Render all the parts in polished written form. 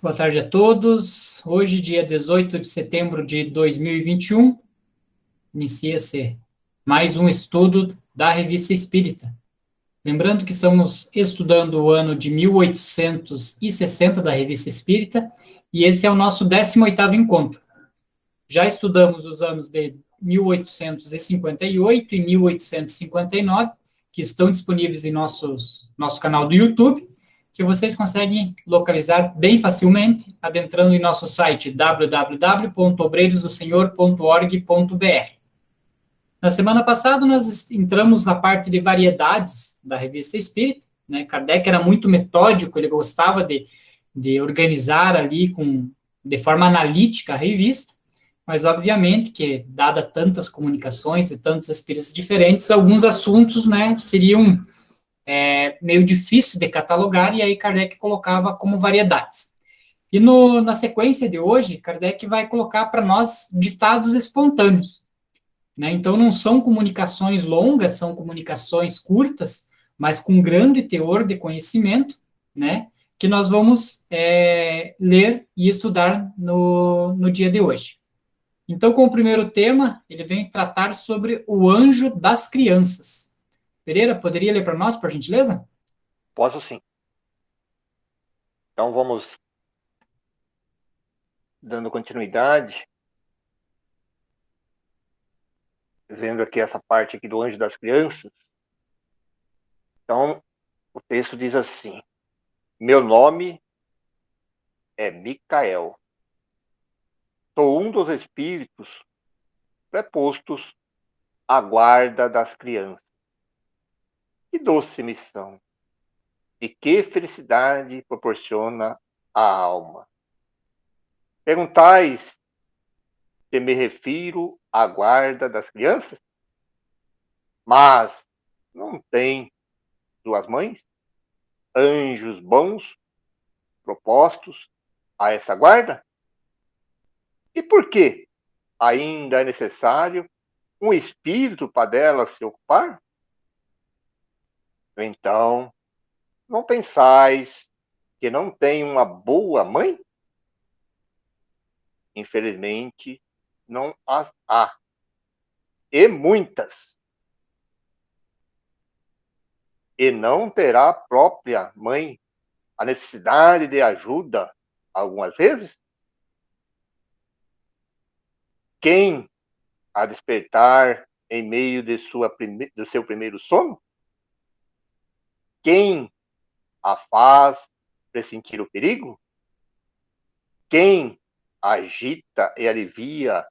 Boa tarde a todos. Hoje, dia 18 de setembro de 2021, inicia-se mais um estudo da Revista Espírita. Lembrando que estamos estudando o ano de 1860 da Revista Espírita e esse é o nosso 18º encontro. Já estudamos os anos de 1858 e 1859, que estão disponíveis em nosso canal do YouTube, que vocês conseguem localizar bem facilmente, adentrando em nosso site www.obreirosdosenhor.org.br. Na semana passada, nós entramos na parte de variedades da Revista Espírita, né? Kardec era muito metódico, ele gostava de organizar ali de forma analítica a revista, mas obviamente que, dada tantas comunicações e tantos espíritos diferentes, alguns assuntos, né, seriam meio difícil de catalogar, e aí Kardec colocava como variedades. E na sequência de hoje, Kardec vai colocar para nós ditados espontâneos, né? Então, não são comunicações longas, são comunicações curtas, mas com grande teor de conhecimento, né? Que nós vamos ler e estudar no dia de hoje. Então, com o primeiro tema, ele vem tratar sobre o anjo das crianças. Pereira, poderia ler para nós, por gentileza? Posso sim. Então vamos dando continuidade, vendo aqui essa parte aqui do Anjo das Crianças. Então o texto diz assim: meu nome é Micael. Sou um dos espíritos prepostos à guarda das crianças. Que doce missão! E que felicidade proporciona a alma. Perguntais se me refiro à guarda das crianças? Mas não tem duas mães? Anjos bons propostos a essa guarda? E por que ainda é necessário um espírito para dela se ocupar? Então, não pensais que não tem uma boa mãe? Infelizmente, não as há. E muitas. E não terá a própria mãe a necessidade de ajuda algumas vezes? Quem a despertar em meio do seu primeiro sono? Quem a faz pressentir o perigo? Quem agita e alivia?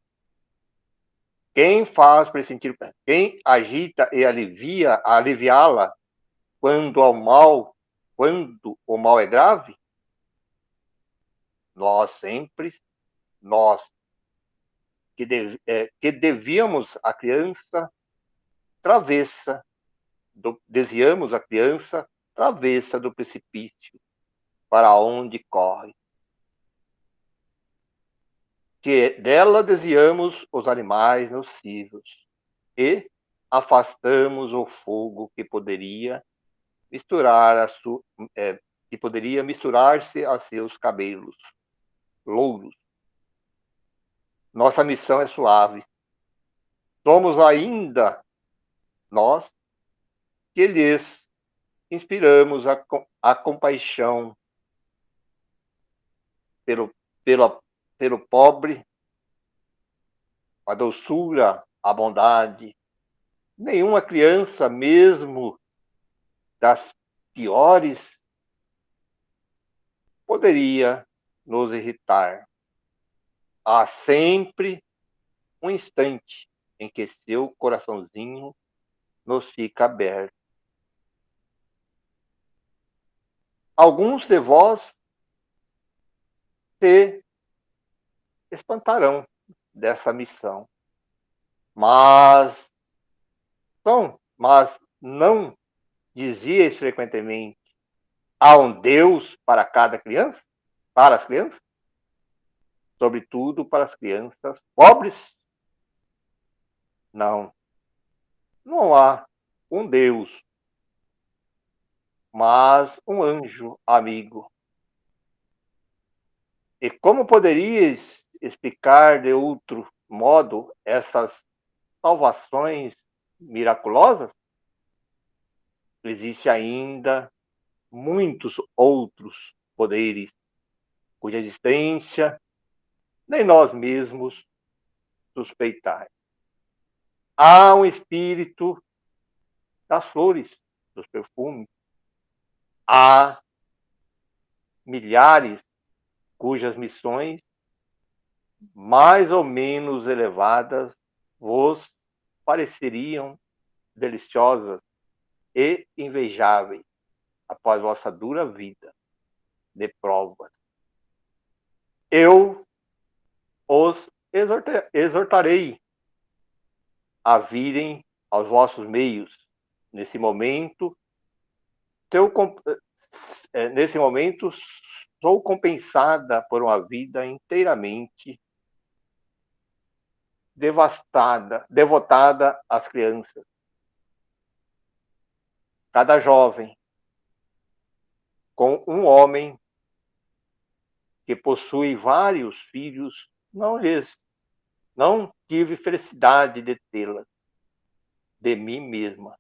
Quem faz pressentir? Quem agita e aliviá-la quando o mal é grave? Nós sempre, nós que devíamos a criança travessa, desviamos a criança travessa do precipício para onde corre. Que dela desviamos os animais nocivos e afastamos o fogo que poderia misturar-se a seus cabelos louros. Nossa missão é suave. Somos ainda nós que lhes inspiramos a compaixão pelo, pelo pobre, a doçura, a bondade. Nenhuma criança, mesmo das piores, poderia nos irritar. Há sempre um instante em que seu coraçãozinho nos fica aberto. Alguns de vós se espantarão dessa missão, mas não dizieis frequentemente: há um Deus para cada criança, para as crianças, sobretudo para as crianças pobres? Não, não há um Deus, mas um anjo amigo. E como poderias explicar de outro modo essas salvações miraculosas? Existe ainda muitos outros poderes cuja existência nem nós mesmos suspeitais. Há um espírito das flores, dos perfumes. Há milhares cujas missões mais ou menos elevadas vos pareceriam deliciosas e invejáveis após vossa dura vida de provas. Eu os exortarei a virem aos vossos meios nesse momento. Nesse momento, sou compensada por uma vida inteiramente devotada às crianças. Cada jovem, com um homem que possui vários filhos, não tive felicidade de tê-la, de mim mesma,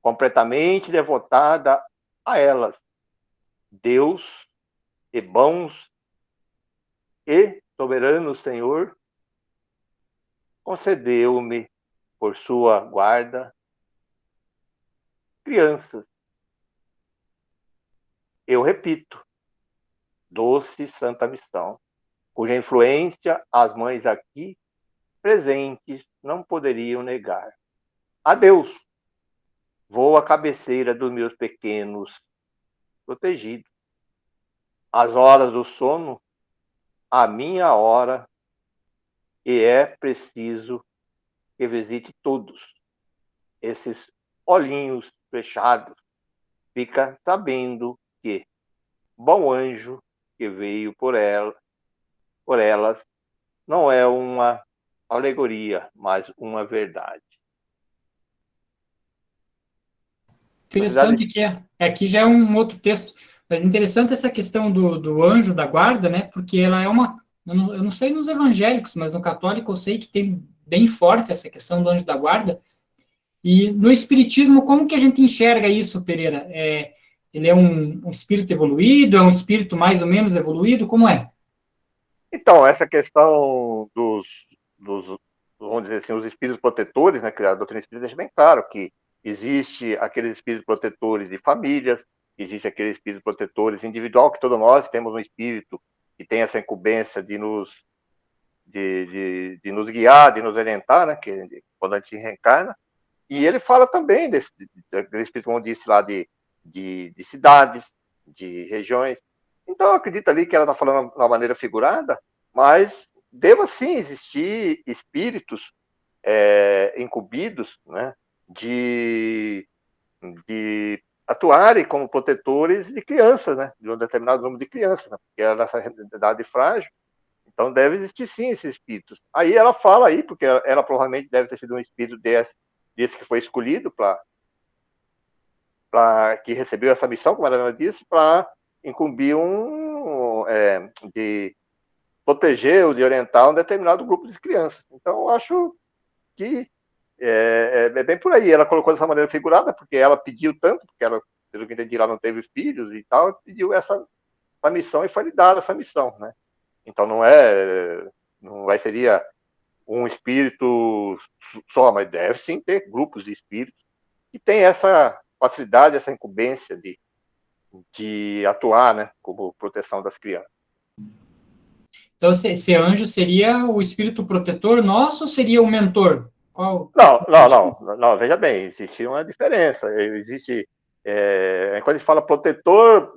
completamente devotada a elas. Deus e bons e soberano Senhor concedeu-me, por sua guarda, crianças. Eu repito, doce santa missão, cuja influência as mães aqui presentes não poderiam negar. Adeus, vou à cabeceira dos meus pequenos protegidos. As horas do sono, a minha hora, e é preciso que visite todos esses olhinhos fechados. Fica sabendo que bom anjo que veio por elas, não é uma alegoria, mas uma verdade. Interessante que aqui já é um outro texto. Mas interessante essa questão do anjo da guarda, né? Porque ela é uma. Eu não sei nos evangélicos, mas no católico eu sei que tem bem forte essa questão do anjo da guarda. E no espiritismo, como que a gente enxerga isso, Pereira? Ele é um espírito evoluído? É um espírito mais ou menos evoluído? Como é? Então, essa questão dos vamos dizer assim, os espíritos protetores, né, que a doutrina espírita deixa bem claro que existe aqueles espíritos protetores de famílias, existe aqueles espíritos protetores individual, que todos nós temos um espírito que tem essa incumbência de nos guiar, de nos orientar, né, quando a gente reencarna. E ele fala também desse espírito, como disse lá, de cidades, de regiões. Então, eu acredito ali que ela está falando de uma maneira figurada, mas deva sim existir espíritos incumbidos, né, de atuarem como protetores de crianças, né, de um determinado número de crianças, né, porque ela nessa idade frágil. Então, deve existir sim esses espíritos. Aí ela fala aí, porque ela provavelmente deve ter sido um espírito desse que foi escolhido que recebeu essa missão, como ela disse, para incumbir de proteger ou de orientar um determinado grupo de crianças. Então, eu acho que é bem por aí. Ela colocou dessa maneira figurada, porque ela pediu tanto, porque ela, pelo que entendi, ela não teve filhos e tal, pediu essa missão e foi lhe dada essa missão, né? Então, seria um espírito só, mas deve sim ter grupos de espíritos que têm essa facilidade, essa incumbência de atuar, né, como proteção das crianças. Então, esse anjo seria o espírito protetor nosso ou seria o mentor? Qual? Não, veja bem, existe uma diferença. Existe, quando a gente fala protetor,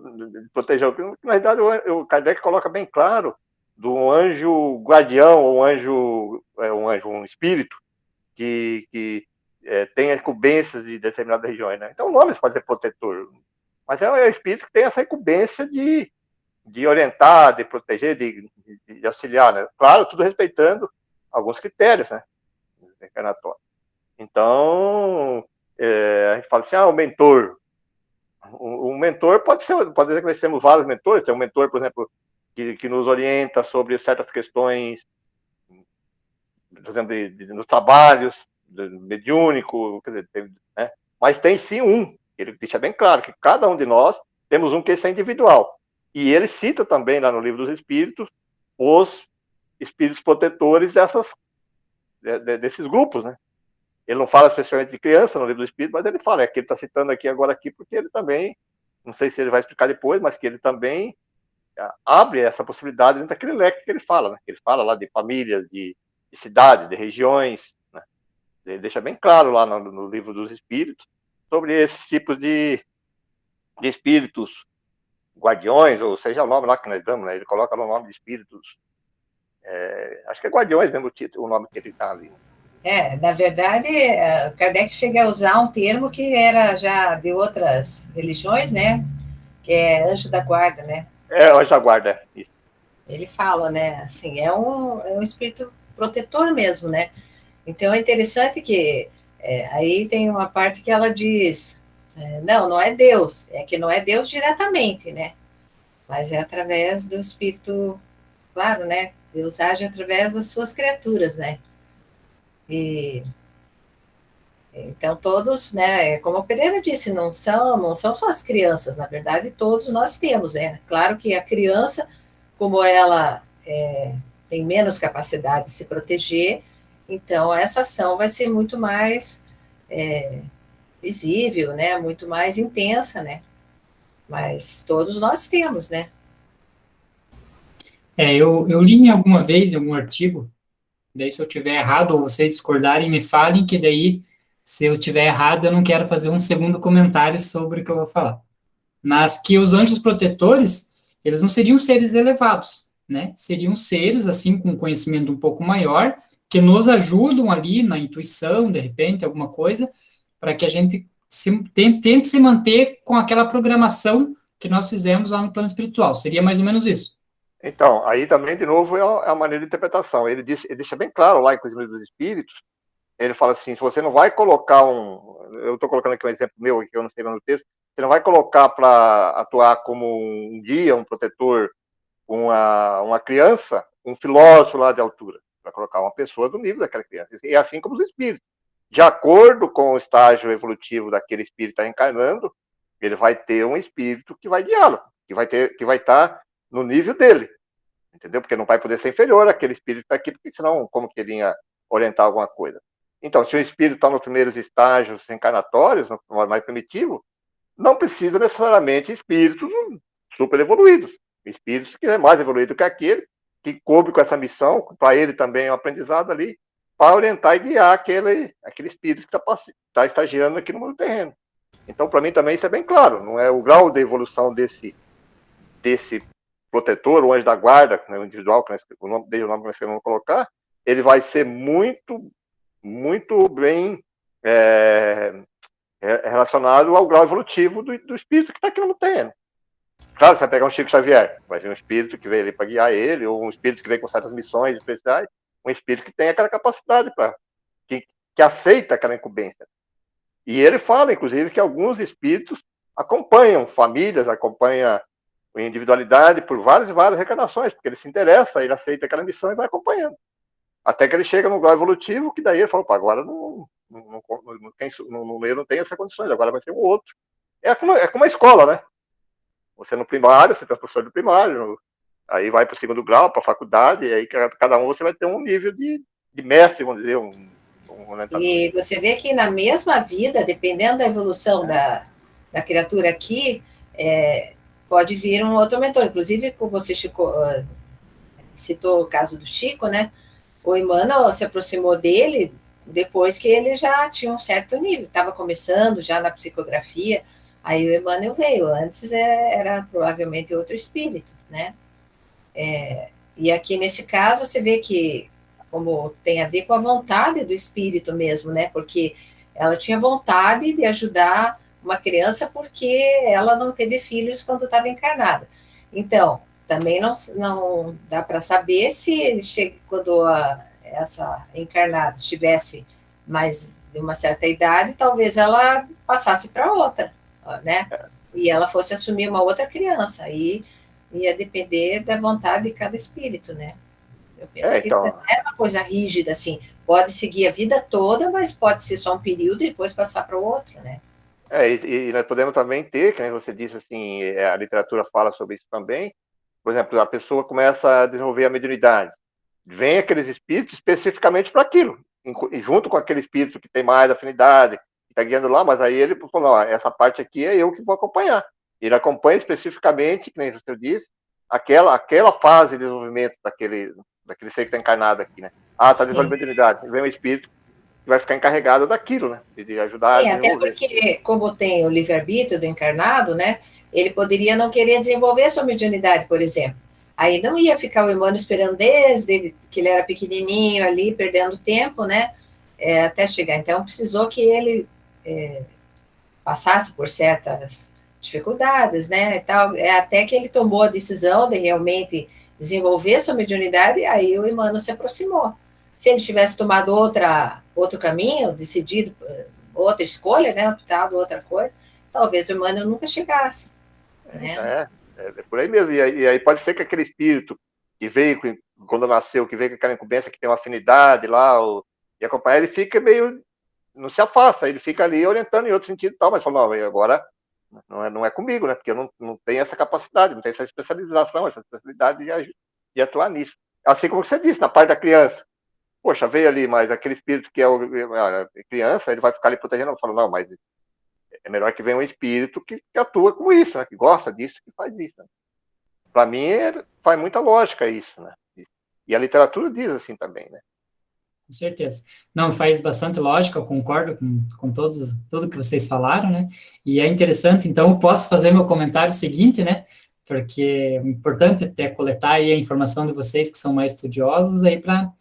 proteger, na verdade, o Kardec coloca bem claro do anjo guardião, ou um espírito que tem incumbências de determinadas regiões, né? Então, o nome pode ser protetor, mas é um espírito que tem essa incumbência de orientar, de proteger, de auxiliar, né? Claro, tudo respeitando alguns critérios, né? Encarnatórios. Então, a gente fala assim, o mentor. O mentor pode ser que nós temos vários mentores. Tem um mentor, por exemplo, que nos orienta sobre certas questões, por exemplo, nos trabalhos, mediúnico, quer dizer, né? Mas tem sim um, ele deixa bem claro que cada um de nós temos um que é individual. E ele cita também lá no Livro dos Espíritos os espíritos protetores desses grupos, né? Ele não fala especialmente de criança no Livro do Espírito, mas ele fala, que ele está citando aqui agora aqui, porque ele também, não sei se ele vai explicar depois, mas que ele também abre essa possibilidade dentro daquele leque que ele fala, né? Ele fala lá de famílias, de cidades, de regiões, né? Ele deixa bem claro lá no Livro dos Espíritos sobre esses tipos de espíritos guardiões, ou seja o nome lá que nós damos, né? Ele coloca no nome de espíritos, acho que é guardiões mesmo o nome que ele dá ali. Na verdade, Kardec chega a usar um termo que era já de outras religiões, né? Que é anjo da guarda, né? Anjo da guarda, isso. Ele fala, né? Assim, é um espírito protetor mesmo, né? Então é interessante que aí tem uma parte que ela diz, não é Deus, é que não é Deus diretamente, né? Mas é através do espírito, claro, né? Deus age através das suas criaturas, né? E então todos, né? Como o Pereira disse, não são só as crianças, na verdade todos nós temos, né? Claro que a criança, como ela tem menos capacidade de se proteger, então essa ação vai ser muito mais visível, né? Muito mais intensa, né? Mas todos nós temos, né? Eu li em alguma vez, em algum artigo, daí se eu tiver errado ou vocês discordarem, me falem, que daí, se eu tiver errado, eu não quero fazer um segundo comentário sobre o que eu vou falar. Mas que os anjos protetores, eles não seriam seres elevados, né? Seriam seres, assim, com conhecimento um pouco maior, que nos ajudam ali na intuição, de repente, alguma coisa, para que a gente tente se manter com aquela programação que nós fizemos lá no plano espiritual. Seria mais ou menos isso. Então, aí também, de novo, é a maneira de interpretação. Ele deixa bem claro lá, inclusive, dos espíritos, ele fala assim, se você não vai colocar eu estou colocando aqui um exemplo meu, que eu não sei no texto, você não vai colocar para atuar como um guia, um protetor, uma criança, um filósofo lá de altura, para colocar uma pessoa do nível daquela criança. E assim como os espíritos. De acordo com o estágio evolutivo daquele espírito que está encarnando, ele vai ter um espírito que vai guiá-lo, que vai estar no nível dele, entendeu? Porque não vai poder ser inferior àquele espírito que está aqui, porque senão como que ele ia orientar alguma coisa? Então, se o espírito está nos primeiros estágios encarnatórios, no modo mais primitivo, não precisa necessariamente espíritos super evoluídos. Espíritos que é mais evoluído que aquele, que coube com essa missão, para ele também é um aprendizado ali, para orientar e guiar aquele espírito que está estagiando aqui no mundo terreno. Então, para mim também isso é bem claro, não é o grau de evolução desse protetor, o anjo da guarda, né, o individual, desde o nome que nós queremos colocar, ele vai ser muito bem relacionado ao grau evolutivo do espírito que está aqui no terreno. Claro, você vai pegar um Chico Xavier, vai vir um espírito que veio ali para guiar ele, ou um espírito que veio com certas missões especiais, um espírito que tem aquela capacidade que aceita aquela incumbência. E ele fala, inclusive, que alguns espíritos acompanham famílias, acompanham a individualidade por várias e várias reencarnações, porque ele se interessa, ele aceita aquela missão e vai acompanhando. Até que ele chega no grau evolutivo, que daí ele fala, agora eu não tenho essa condições, agora vai ser um outro. É como a escola, né? Você no primário, você tem o professor do primário, aí vai para o segundo grau, para a faculdade, e aí cada um você vai ter um nível de mestre, vamos dizer, E você vê que na mesma vida, dependendo da evolução da criatura aqui, pode vir um outro mentor. Inclusive, como você citou o caso do Chico, né? O Emmanuel se aproximou dele depois que ele já tinha um certo nível, estava começando já na psicografia, aí o Emmanuel veio, antes era provavelmente outro espírito, né? E aqui nesse caso você vê que, como tem a ver com a vontade do espírito mesmo, né? Porque ela tinha vontade de ajudar uma criança porque ela não teve filhos quando estava encarnada. Então, também não dá para saber se quando essa encarnada estivesse mais de uma certa idade, talvez ela passasse para outra, né? E ela fosse assumir uma outra criança. E ia depender da vontade de cada espírito, né? Eu penso que Então, não é uma coisa rígida, assim, pode seguir a vida toda, mas pode ser só um período e depois passar para o outro, né? e nós podemos também ter, que nem você disse, assim, a literatura fala sobre isso também. Por exemplo, a pessoa começa a desenvolver a mediunidade. Vem aqueles espíritos especificamente para aquilo, junto com aquele espírito que tem mais afinidade, que está guiando lá, mas aí ele falou, ó, essa parte aqui é eu que vou acompanhar. Ele acompanha especificamente, que nem você disse, aquela fase de desenvolvimento daquele ser que está encarnado aqui, né? Ah, está desenvolvendo mediunidade. Vem um espírito que vai ficar encarregado daquilo, né? De ajudar a Sim, até desenvolver. porque, como tem o livre-arbítrio do encarnado, né? Ele poderia não querer desenvolver a sua mediunidade, por exemplo. Aí não ia ficar o Emmanuel esperando desde que ele era pequenininho ali, perdendo tempo, né? Até chegar. Então, precisou que ele passasse por certas dificuldades, né? E tal, até que ele tomou a decisão de realmente desenvolver a sua mediunidade, aí o Emmanuel se aproximou. Se ele tivesse tomado outro caminho, decidido outra escolha, né? Optado outra coisa, talvez o Emmanuel nunca chegasse. Né? É por aí mesmo. E aí pode ser que aquele espírito que veio, quando nasceu, que veio com aquela incumbência, que tem uma afinidade lá, e acompanhar, ele fica meio. Não se afasta, ele fica ali orientando em outro sentido e tal, mas fala, não, agora não é comigo, né? Porque eu não tenho essa capacidade, não tenho essa especialização, essa especialidade de atuar nisso. Assim como você disse, na parte da criança. Poxa, veio ali, mas aquele espírito que é criança, ele vai ficar ali protegendo. Eu falo, não, mas é melhor que venha um espírito que atua como isso, né? Que gosta disso, que faz isso. Né? Para mim, faz muita lógica isso, né? E a literatura diz assim também, né? Com certeza. Não, faz bastante lógica, eu concordo com tudo que vocês falaram, né? E é interessante, então, eu posso fazer meu comentário seguinte, né? Porque é importante até coletar aí a informação de vocês que são mais estudiosos aí para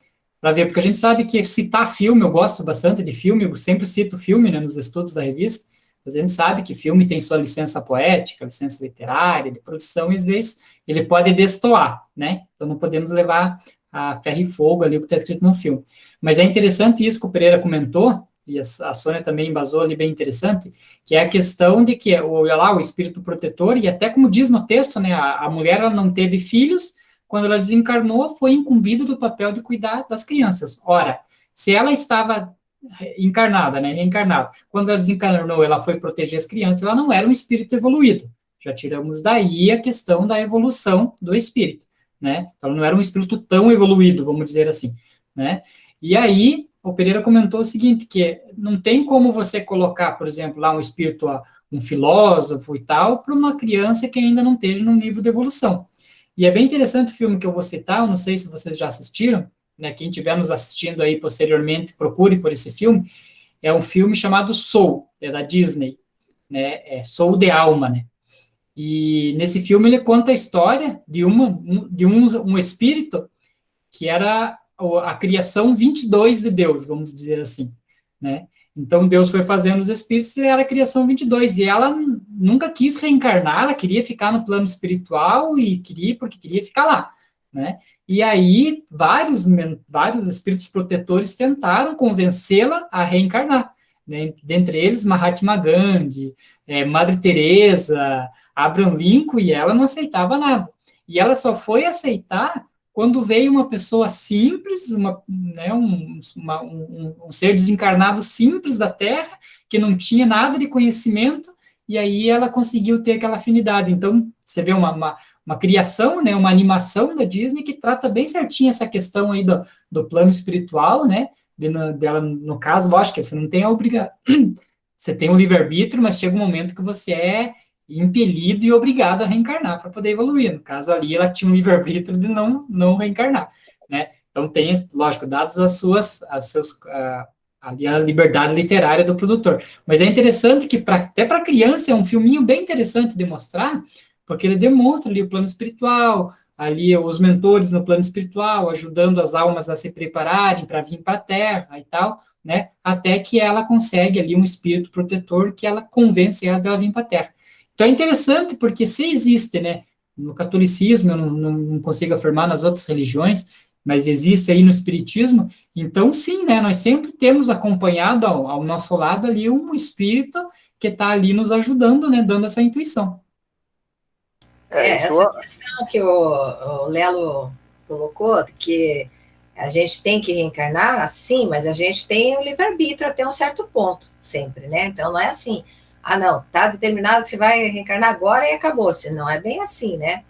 ver, porque a gente sabe que citar filme, eu gosto bastante de filme, eu sempre cito filme, né, nos estudos da revista, mas a gente sabe que filme tem sua licença poética, licença literária, de produção, e às vezes ele pode destoar, né? Então não podemos levar a ferro e fogo ali o que está escrito no filme. Mas é interessante isso que o Pereira comentou, e a Sônia também embasou ali bem interessante, que é a questão de que o espírito protetor, e até como diz no texto, né, a mulher ela não teve filhos, quando ela desencarnou, foi incumbida do papel de cuidar das crianças. Ora, se ela estava encarnada, né, reencarnada, quando ela desencarnou, ela foi proteger as crianças, ela não era um espírito evoluído. Já tiramos daí a questão da evolução do espírito, né? Ela não era um espírito tão evoluído, vamos dizer assim, né? E aí, o Pereira comentou o seguinte, que não tem como você colocar, por exemplo, lá um espírito, um filósofo e tal, para uma criança que ainda não esteja no nível de evolução. E é bem interessante o filme que eu vou citar, eu não sei se vocês já assistiram, né? Quem estiver nos assistindo aí posteriormente, procure por esse filme. É um filme chamado Soul, é da Disney, né? É Soul de Alma, né? E nesse filme ele conta a história de um espírito que era a criação 22 de Deus, vamos dizer assim, né? Então Deus foi fazendo os espíritos e era a criação 22, e ela nunca quis reencarnar, ela queria ficar no plano espiritual porque queria ficar lá, né? E aí vários espíritos protetores tentaram convencê-la a reencarnar, né? Dentre eles Mahatma Gandhi, Madre Teresa, Abraham Lincoln, e ela não aceitava nada. E ela só foi aceitar quando veio uma pessoa simples, um ser desencarnado simples da Terra, que não tinha nada de conhecimento, e aí ela conseguiu ter aquela afinidade. Então, você vê uma criação, né, uma animação da Disney que trata bem certinho essa questão aí do plano espiritual, né, dela, no caso, lógico que você não tem a obrigação, você tem o livre-arbítrio, mas chega um momento que você é impelido e obrigado a reencarnar para poder evoluir. No caso ali, ela tinha um livre-arbítrio de não reencarnar, né? Então tem, lógico, dados ali a liberdade literária do produtor. Mas é interessante que até para criança é um filminho bem interessante de mostrar, porque ele demonstra ali o plano espiritual, ali os mentores no plano espiritual, ajudando as almas a se prepararem para vir para a Terra e tal, né? Até que ela consegue ali um espírito protetor que ela convence ela de ela vir para a Terra. Então é interessante porque se existe, né, no catolicismo, eu não consigo afirmar nas outras religiões, mas existe aí no espiritismo, então sim, né, nós sempre temos acompanhado ao nosso lado ali um espírito que está ali nos ajudando, né, dando essa intuição. Essa questão que o Lelo colocou, que a gente tem que reencarnar, sim, mas a gente tem o livre-arbítrio até um certo ponto, sempre, né? Então não é assim, não, tá determinado que você vai reencarnar agora e acabou-se. Não é bem assim, né?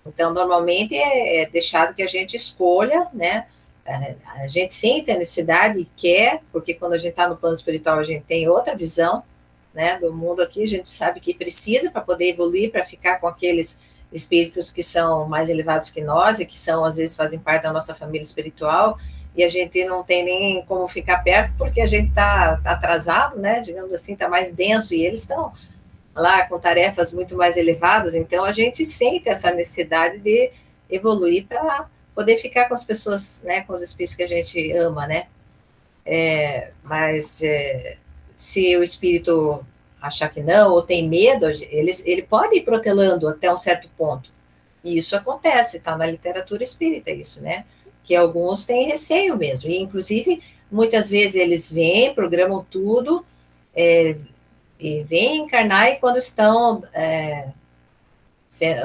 Então, normalmente é deixado que a gente escolha, né? A gente sente a necessidade e quer, porque quando a gente está no plano espiritual, a gente tem outra visão, né, do mundo aqui, a gente sabe que precisa para poder evoluir, para ficar com aqueles espíritos que são mais elevados que nós e que são, às vezes, fazem parte da nossa família espiritual, e a gente não tem nem como ficar perto porque a gente está atrasado, né, digamos assim, está mais denso, e eles estão lá com tarefas muito mais elevadas, então a gente sente essa necessidade de evoluir para poder ficar com as pessoas, né, com os espíritos que a gente ama, né, mas se o espírito achar que não, ou tem medo, ele pode ir protelando até um certo ponto. E isso acontece, está na literatura espírita isso, né? Que alguns têm receio mesmo. E, inclusive, muitas vezes eles vêm, programam tudo, e vêm encarnar, e quando estão...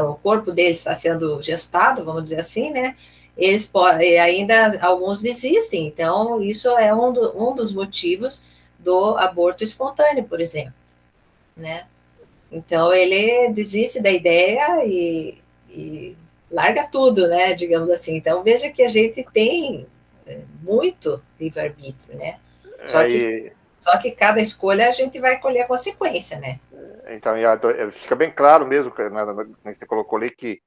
o corpo deles está sendo gestado, vamos dizer assim, né? Eles podem, ainda alguns desistem. Então, isso é um dos motivos do aborto espontâneo, por exemplo, né? Então, ele desiste da ideia e larga tudo, né? Digamos assim. Então, veja que a gente tem muito livre-arbítrio, né? Só que cada escolha a gente vai colher a consequência, né? Então, fica bem claro mesmo, que você colocou ali, que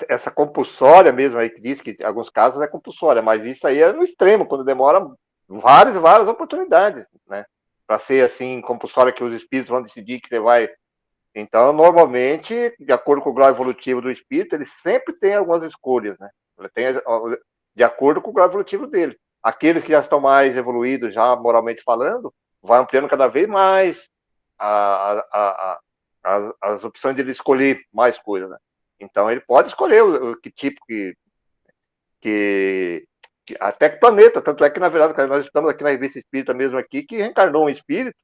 essa compulsória mesmo aí, que diz que em alguns casos é compulsória, mas isso aí é no extremo, quando demora várias e várias oportunidades, né? Para ser assim, compulsória, que os espíritos vão decidir que você vai. Então, normalmente, de acordo com o grau evolutivo do espírito, ele sempre tem algumas escolhas, né? Ele tem de acordo com o grau evolutivo dele. Aqueles que já estão mais evoluídos, já moralmente falando, vai ampliando cada vez mais as opções de ele escolher mais coisas, né? Então, ele pode escolher que tipo até que planeta, tanto é que, na verdade, nós estamos aqui na Revista Espírita mesmo aqui, que reencarnou um espírito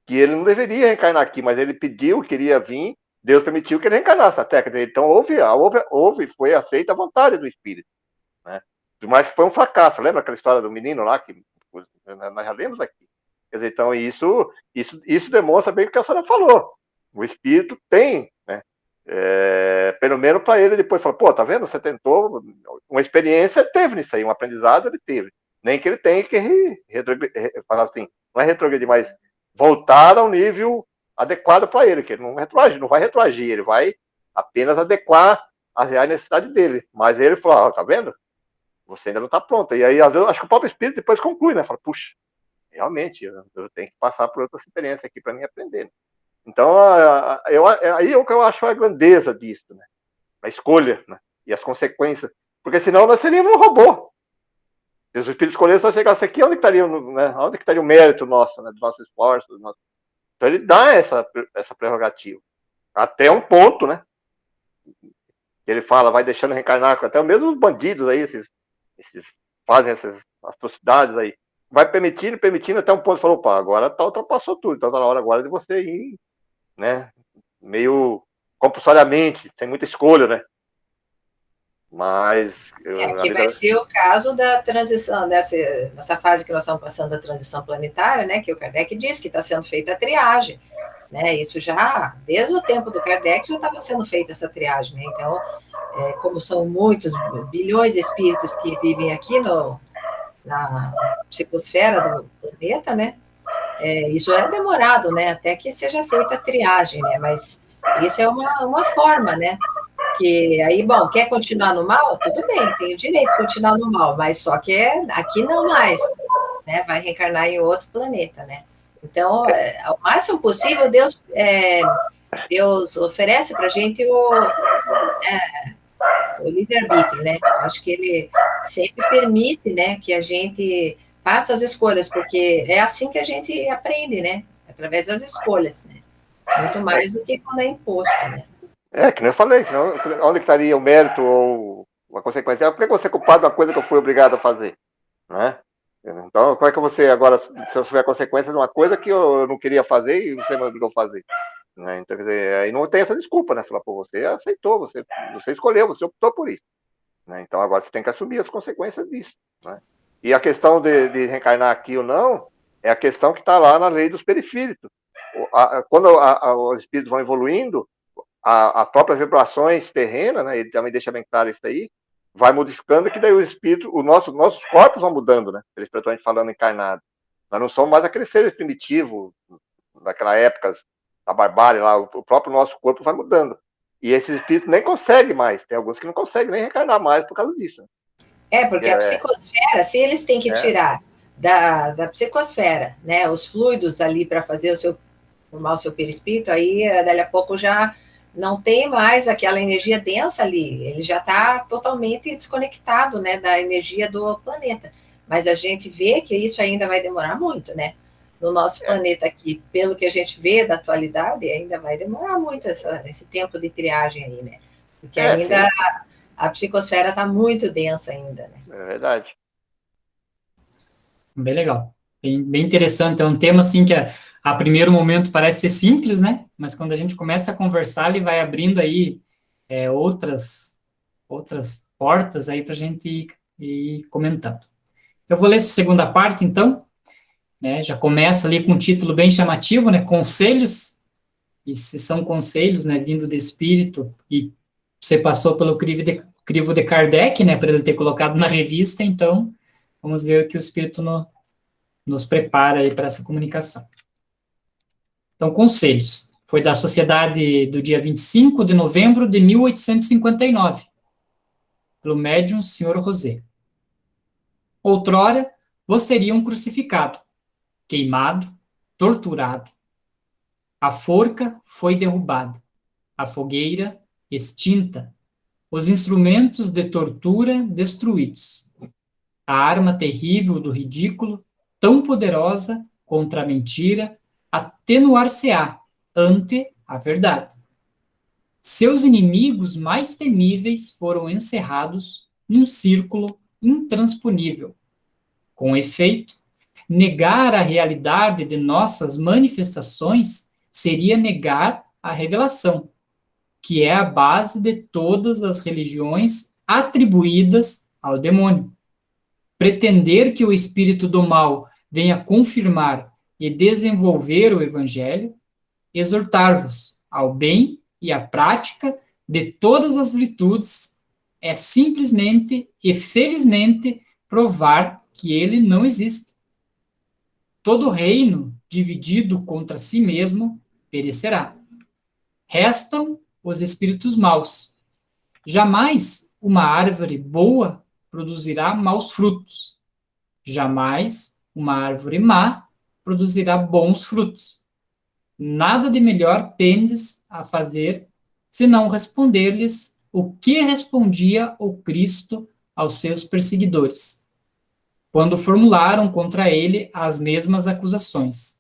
que ele não deveria reencarnar aqui, mas ele pediu, queria vir, Deus permitiu que ele reencarnasse na Terra dele. Então, foi aceita a vontade do espírito, né? Por mais que foi um fracasso. Lembra aquela história do menino lá, que nós já lemos aqui? Quer dizer, então, isso demonstra bem o que a senhora falou. O espírito tem, né? Pelo menos para ele depois falar, pô, tá vendo? Você tentou, uma experiência teve nisso aí, um aprendizado ele teve. Nem que ele tenha que falar assim, não é retrogredir, mas voltar ao nível adequado para ele, que ele não vai retroagir, ele vai apenas adequar as reais necessidades dele. Mas ele falou, tá vendo? Você ainda não está pronto. E aí, às vezes, acho que o próprio espírito depois conclui, né? Fala, puxa, realmente, eu tenho que passar por outra experiência aqui para mim aprender. Então, aí é o que eu acho a grandeza disso, né? A escolha, né? E as consequências. Porque senão nós seríamos um robô. Se os espíritos escolhessem, nós chegasse aqui, onde estaria, né? Onde estaria o mérito nosso, né? Dos nossos esforços. Então, ele dá essa prerrogativa. Até um ponto, né? Ele fala, vai deixando reencarnar, até mesmo os bandidos aí, esses fazem essas atrocidades aí. Vai permitindo, até um ponto, falou, opa, agora ultrapassou tudo, então tá na hora agora de você ir, né, meio compulsoriamente, tem muita escolha, né? Mas... Aqui vai ser o caso da transição, nessa fase que nós estamos passando da transição planetária, né, que o Kardec disse que está sendo feita a triagem, né, isso já, desde o tempo do Kardec, já estava sendo feita essa triagem, né, então, como são muitos bilhões de espíritos que vivem aqui na psicosfera do planeta, né, isso é demorado, né, até que seja feita a triagem, né, mas isso é uma forma, né, que aí, bom, quer continuar no mal? Tudo bem, tem o direito de continuar no mal, mas só que aqui não mais, né, vai reencarnar em outro planeta, né, então, ao máximo possível, Deus oferece para a gente o livre-arbítrio, né, acho que ele sempre permite, né, que a gente faça as escolhas, porque é assim que a gente aprende, né? Através das escolhas, né? Muito mais do que quando é imposto, né? Que nem eu falei, senão, onde estaria o mérito ou uma consequência? Por que você é culpado de uma coisa que eu fui obrigado a fazer? Né? Então, como é que você agora, se eu tiver consequência de uma coisa que eu não queria fazer e você me obrigou a fazer? né? Então, quer dizer, aí não tem essa desculpa, né? Falar, pô, você aceitou, você escolheu, você optou por isso, né? Então agora você tem que assumir as consequências disso, né? E a questão de reencarnar aqui ou não é a questão que está lá na lei dos perispíritos. Quando os espíritos vão evoluindo, as próprias vibrações terrenas, né? Ele também deixa bem claro isso aí, vai modificando, que daí o espírito, nossos corpos vão mudando, né? Espiritualmente falando, encarnado. Nós não somos mais aqueles seres primitivos daquela época, a barbárie lá, o próprio nosso corpo vai mudando. E esses espíritos nem conseguem mais, tem alguns que não conseguem nem reencarnar mais por causa disso. Porque a psicosfera, se eles têm que tirar da psicosfera, né, os fluidos ali para fazer formar o seu perispírito, aí dali a pouco já não tem mais aquela energia densa ali, ele já está totalmente desconectado, né, da energia do planeta. Mas a gente vê que isso ainda vai demorar muito, né? No nosso planeta aqui, pelo que a gente vê da atualidade, ainda vai demorar muito esse tempo de triagem aí, né? Porque ainda a psicosfera está muito densa ainda, né? É verdade. Bem legal. Bem interessante. É um tema, assim, que a primeiro momento parece ser simples, né? Mas quando a gente começa a conversar, ele vai abrindo aí outras portas aí para a gente ir comentando. Eu vou ler essa segunda parte, então, né? Já começa ali com um título bem chamativo, né? Conselhos. E se são conselhos, né, vindo do espírito, e você passou pelo crivo de Kardec, né, para ele ter colocado na revista, então vamos ver o que o espírito nos prepara aí para essa comunicação. Então, conselhos. Foi da Sociedade do dia 25 de novembro de 1859, pelo médium Sr. Rosé. Outrora, vos teriam crucificado, queimado, torturado. A forca foi derrubada, a fogueira extinta, os instrumentos de tortura destruídos. A arma terrível do ridículo, tão poderosa contra a mentira, atenuar-se-á ante a verdade. Seus inimigos mais temíveis foram encerrados num círculo intransponível. Com efeito, negar a realidade de nossas manifestações seria negar a revelação, que é a base de todas as religiões atribuídas ao demônio. Pretender que o espírito do mal venha confirmar e desenvolver o evangelho, exortar-vos ao bem e à prática de todas as virtudes, é simplesmente e felizmente provar que ele não existe. Todo reino dividido contra si mesmo perecerá. Restam os espíritos maus. Jamais uma árvore boa produzirá maus frutos. Jamais uma árvore má produzirá bons frutos. Nada de melhor tendes a fazer, senão responder-lhes o que respondia o Cristo aos seus perseguidores, quando formularam contra ele as mesmas acusações.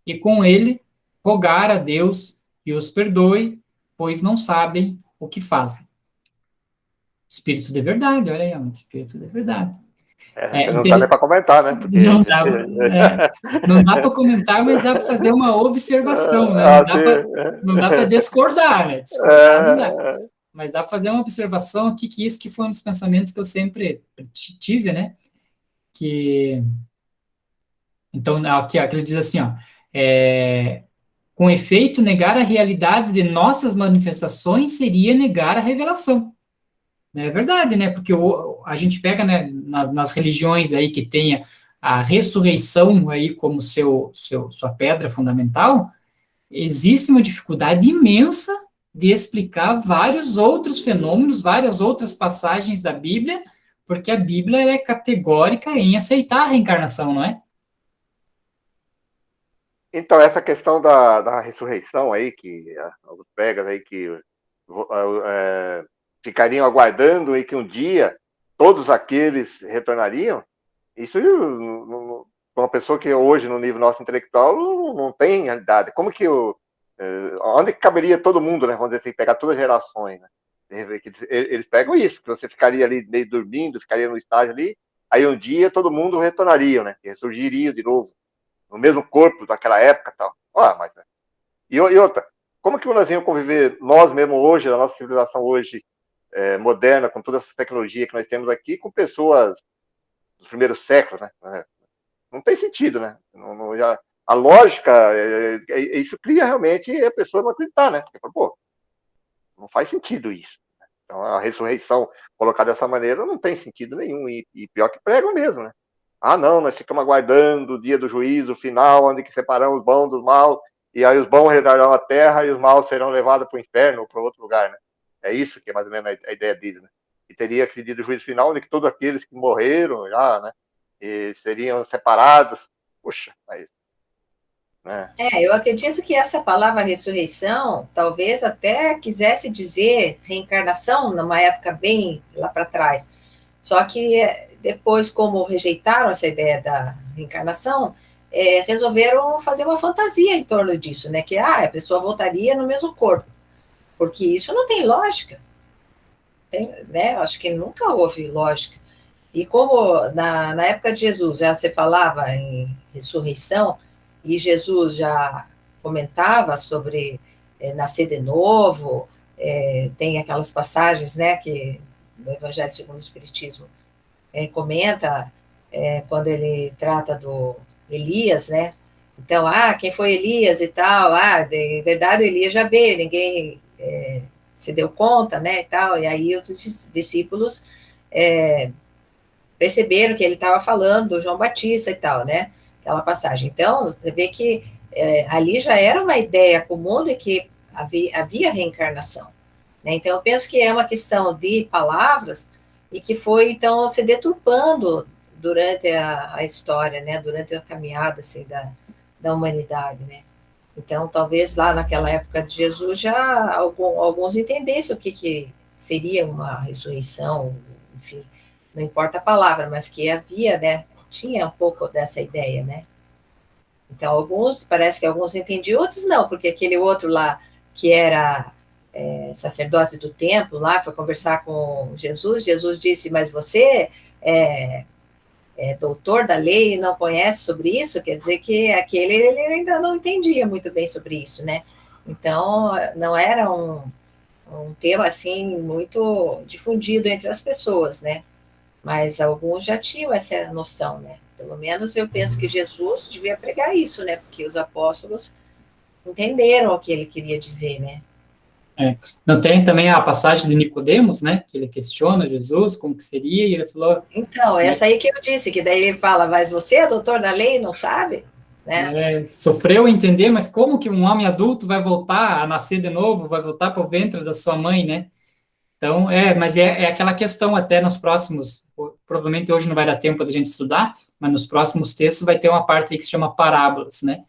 E com ele, rogar a Deus que os perdoe, pois não sabem o que fazem. Espírito de verdade, olha aí, um espírito de verdade. Você não dá nem para comentar, né? Porque... Não dá para comentar, mas dá para fazer uma observação, né? Não dá para discordar, né? Discordar não dá. Mas dá para fazer uma observação aqui, que isso que foi um dos pensamentos que eu sempre tive, né? Então, aqui, ó, que ele diz assim, ó, com efeito, negar a realidade de nossas manifestações seria negar a revelação. É verdade, né? Porque a gente pega, né, nas religiões aí que tem a ressurreição aí como sua pedra fundamental, existe uma dificuldade imensa de explicar vários outros fenômenos, várias outras passagens da Bíblia, porque a Bíblia é categórica em aceitar a reencarnação, não é? Então, essa questão da ressurreição aí, que os pregas aí que ficariam aguardando e que um dia todos aqueles retornariam, isso para uma pessoa que hoje no nível nosso intelectual não tem realidade. Como que onde que caberia todo mundo, né? Vamos dizer assim, pegar todas as gerações, né? Eles pegam isso, que você ficaria ali meio dormindo, ficaria no estágio ali, aí um dia todo mundo retornaria, né? Ressurgiria de novo no mesmo corpo daquela época e tal. Mas, e outra, como que nós íamos conviver, nós mesmo hoje, a nossa civilização hoje, moderna, com toda essa tecnologia que nós temos aqui, com pessoas dos primeiros séculos, né? Não tem sentido, né? A lógica, isso cria realmente a pessoa não acreditar, né? Porque, pô, não faz sentido isso. Então, a ressurreição colocada dessa maneira não tem sentido nenhum, e pior que pregam mesmo, né? Ah, não, nós ficamos aguardando o dia do juízo final, onde que separamos os bons dos maus, e aí os bons herdarão a terra e os maus serão levados para o inferno ou para outro lugar, né? É isso que é mais ou menos a ideia deles, né? E teria que ser dia do juízo final, onde que todos aqueles que morreram já, né, e seriam separados. Puxa, mas, né? Eu acredito que essa palavra ressurreição talvez até quisesse dizer reencarnação numa época bem lá para trás. Só que depois, como rejeitaram essa ideia da reencarnação, resolveram fazer uma fantasia em torno disso, né? Que a pessoa voltaria no mesmo corpo, porque isso não tem lógica, né? Acho que nunca houve lógica. E como na época de Jesus já se falava em ressurreição, e Jesus já comentava sobre nascer de novo, tem aquelas passagens, né, que no Evangelho segundo o Espiritismo comenta, quando ele trata do Elias, né, então, quem foi Elias e tal, de verdade o Elias já veio, ninguém se deu conta, né, e tal, e aí os discípulos perceberam que ele estava falando do João Batista e tal, né? Aquela passagem. Então, você vê que ali já era uma ideia comum de que havia reencarnação. Né? Então, eu penso que é uma questão de palavras e que foi, então, se deturpando durante a história, né? Durante a caminhada, assim, da humanidade, né? Então, talvez lá naquela época de Jesus já alguns entendessem o que seria uma ressurreição, enfim, não importa a palavra, mas que havia, né, tinha um pouco dessa ideia, né? Então, parece que alguns entendiam, outros não, porque aquele outro lá, que era sacerdote do templo, lá, foi conversar com Jesus, Jesus disse, mas você é doutor da lei e não conhece sobre isso? Quer dizer que aquele ele ainda não entendia muito bem sobre isso, né? Então, não era um tema, assim, muito difundido entre as pessoas, né? Mas alguns já tinham essa noção, né? Pelo menos eu penso que Jesus devia pregar isso, né? Porque os apóstolos entenderam o que ele queria dizer, né? Não tem também a passagem de Nicodemos, né? Que ele questiona Jesus, como que seria, e ele falou... Então, essa aí que eu disse, que daí ele fala, mas você é doutor da lei e não sabe? Né? Sofreu entender, mas como que um homem adulto vai voltar a nascer de novo, vai voltar para o ventre da sua mãe, né? Então, mas é aquela questão até nos próximos, provavelmente hoje não vai dar tempo da gente estudar, mas nos próximos textos vai ter uma parte aí que se chama parábolas, né?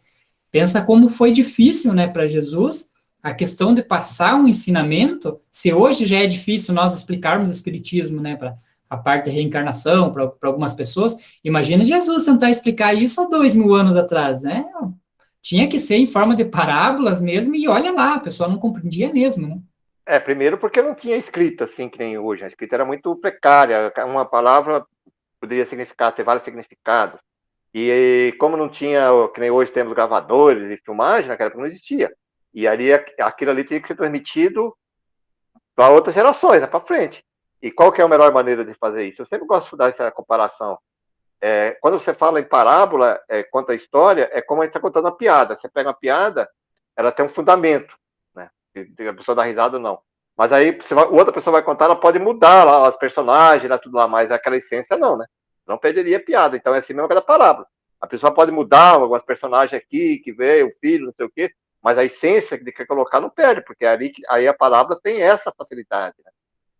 Pensa como foi difícil, né, para Jesus, a questão de passar um ensinamento, se hoje já é difícil nós explicarmos o espiritismo, né, para a parte da reencarnação, para algumas pessoas, imagina Jesus tentar explicar isso há 2000 anos atrás, né? Tinha que ser em forma de parábolas mesmo, e olha lá, a pessoa não compreendia mesmo, né? Primeiro porque não tinha escrita assim que nem hoje. A escrita era muito precária. Uma palavra poderia significar, ter vários significados. E como não tinha, que nem hoje temos gravadores e filmagem, naquela época não existia. E ali, aquilo ali tinha que ser transmitido para outras gerações, né, para frente. E qual que é a melhor maneira de fazer isso? Eu sempre gosto de dar essa comparação. Quando você fala em parábola, conta a história, é como a gente está contando uma piada. Você pega uma piada, ela tem um fundamento, né? A pessoa dá risada ou não. Mas aí, outra pessoa vai contar, ela pode mudar lá os personagens, lá, tudo lá, mas aquela essência não, né? Não perderia a piada. Então é assim mesmo que é da parábola. A pessoa pode mudar alguns personagens aqui, que veio, o filho, não sei o quê, mas a essência que ele quer colocar não perde, porque aí a parábola tem essa facilidade, né?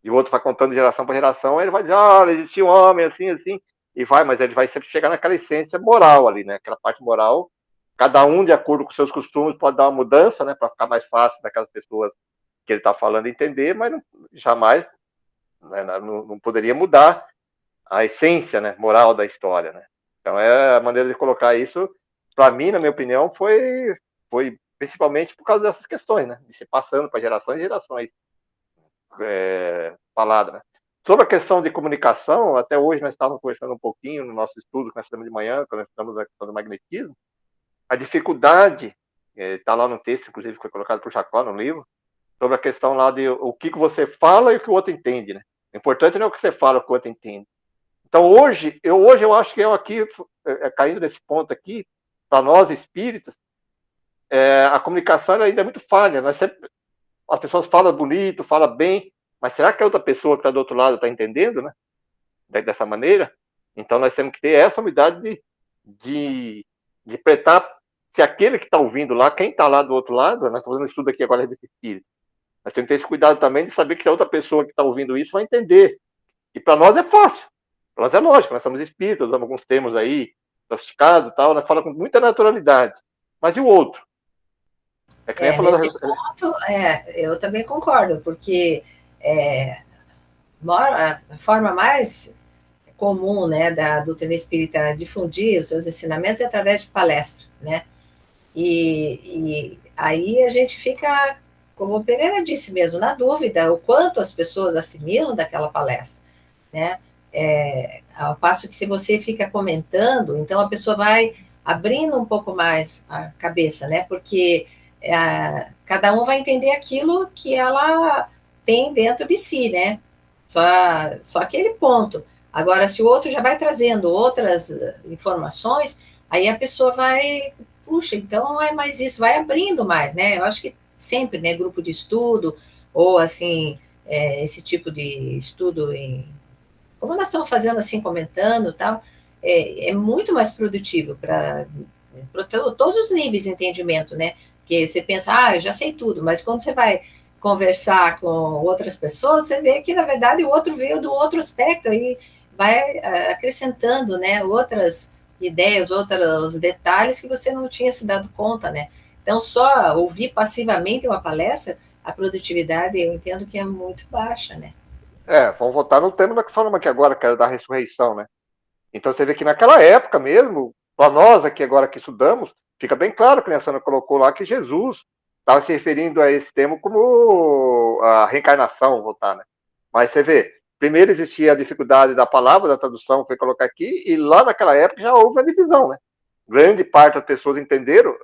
E o outro vai contando de geração para geração, aí ele vai dizer, olha, existia um homem assim, assim, e vai, mas ele vai sempre chegar naquela essência moral ali, né? Aquela parte moral, cada um, de acordo com seus costumes, pode dar uma mudança, né? Para ficar mais fácil daquelas pessoas que ele está falando entender, mas jamais, né, não poderia mudar a essência, né, moral da história, né? Então, a maneira de colocar isso, para mim, na minha opinião, foi principalmente por causa dessas questões, né? De se passando para gerações e gerações falada, né? Sobre a questão de comunicação, até hoje nós estávamos conversando um pouquinho no nosso estudo que nós fizemos de manhã, quando nós estamos na questão do magnetismo, a dificuldade está lá no texto, inclusive foi colocado por Jacó no livro, sobre a questão lá de o que você fala e o que o outro entende, né? O importante não é o que você fala, o que o outro entende. Então, hoje eu acho que eu aqui, caindo nesse ponto aqui, para nós espíritas, a comunicação ainda é muito falha. As pessoas falam bonito, falam bem, mas será que a outra pessoa que está do outro lado está entendendo, né? Dessa maneira? Então, nós temos que ter essa humildade de prestar, se aquele que está ouvindo lá, quem está lá do outro lado, nós estamos fazendo um estudo aqui agora desse espírito, nós temos que ter esse cuidado também de saber que a outra pessoa que está ouvindo isso vai entender. E para nós é fácil. Para nós é lógico, nós somos espíritas, usamos alguns termos aí, sofisticados e tal, nós falamos com muita naturalidade. Mas e o outro? É que nem nesse ponto, eu também concordo, porque a forma mais comum, né, da doutrina espírita difundir os seus ensinamentos é através de palestra, né? E aí a gente fica, como o Pereira disse mesmo, na dúvida o quanto as pessoas assimilam daquela palestra, né? Ao passo que se você fica comentando, então a pessoa vai abrindo um pouco mais a cabeça, né? Porque cada um vai entender aquilo que ela tem dentro de si, né? Só aquele ponto. Agora, se o outro já vai trazendo outras informações, aí a pessoa vai, puxa, então é mais isso, vai abrindo mais, né? Eu acho que sempre, né, grupo de estudo, ou assim, esse tipo de estudo como nós estamos fazendo assim, comentando e tal, é muito mais produtivo para todos os níveis de entendimento, né? Porque você pensa, eu já sei tudo, mas quando você vai conversar com outras pessoas, você vê que, na verdade, o outro veio do outro aspecto, aí vai acrescentando, né, outras ideias, outros detalhes que você não tinha se dado conta, né? Então, só ouvir passivamente uma palestra, a produtividade, eu entendo que é muito baixa, né? Vamos voltar no tema que falamos aqui agora, que era da ressurreição, né? Então, você vê que naquela época mesmo, para nós aqui agora que estudamos, fica bem claro que a Sandra colocou lá que Jesus estava se referindo a esse termo como a reencarnação, voltar, né? Mas você vê, primeiro existia a dificuldade da palavra, da tradução, foi colocar aqui, e lá naquela época já houve a divisão, né? Grande parte das pessoas entenderam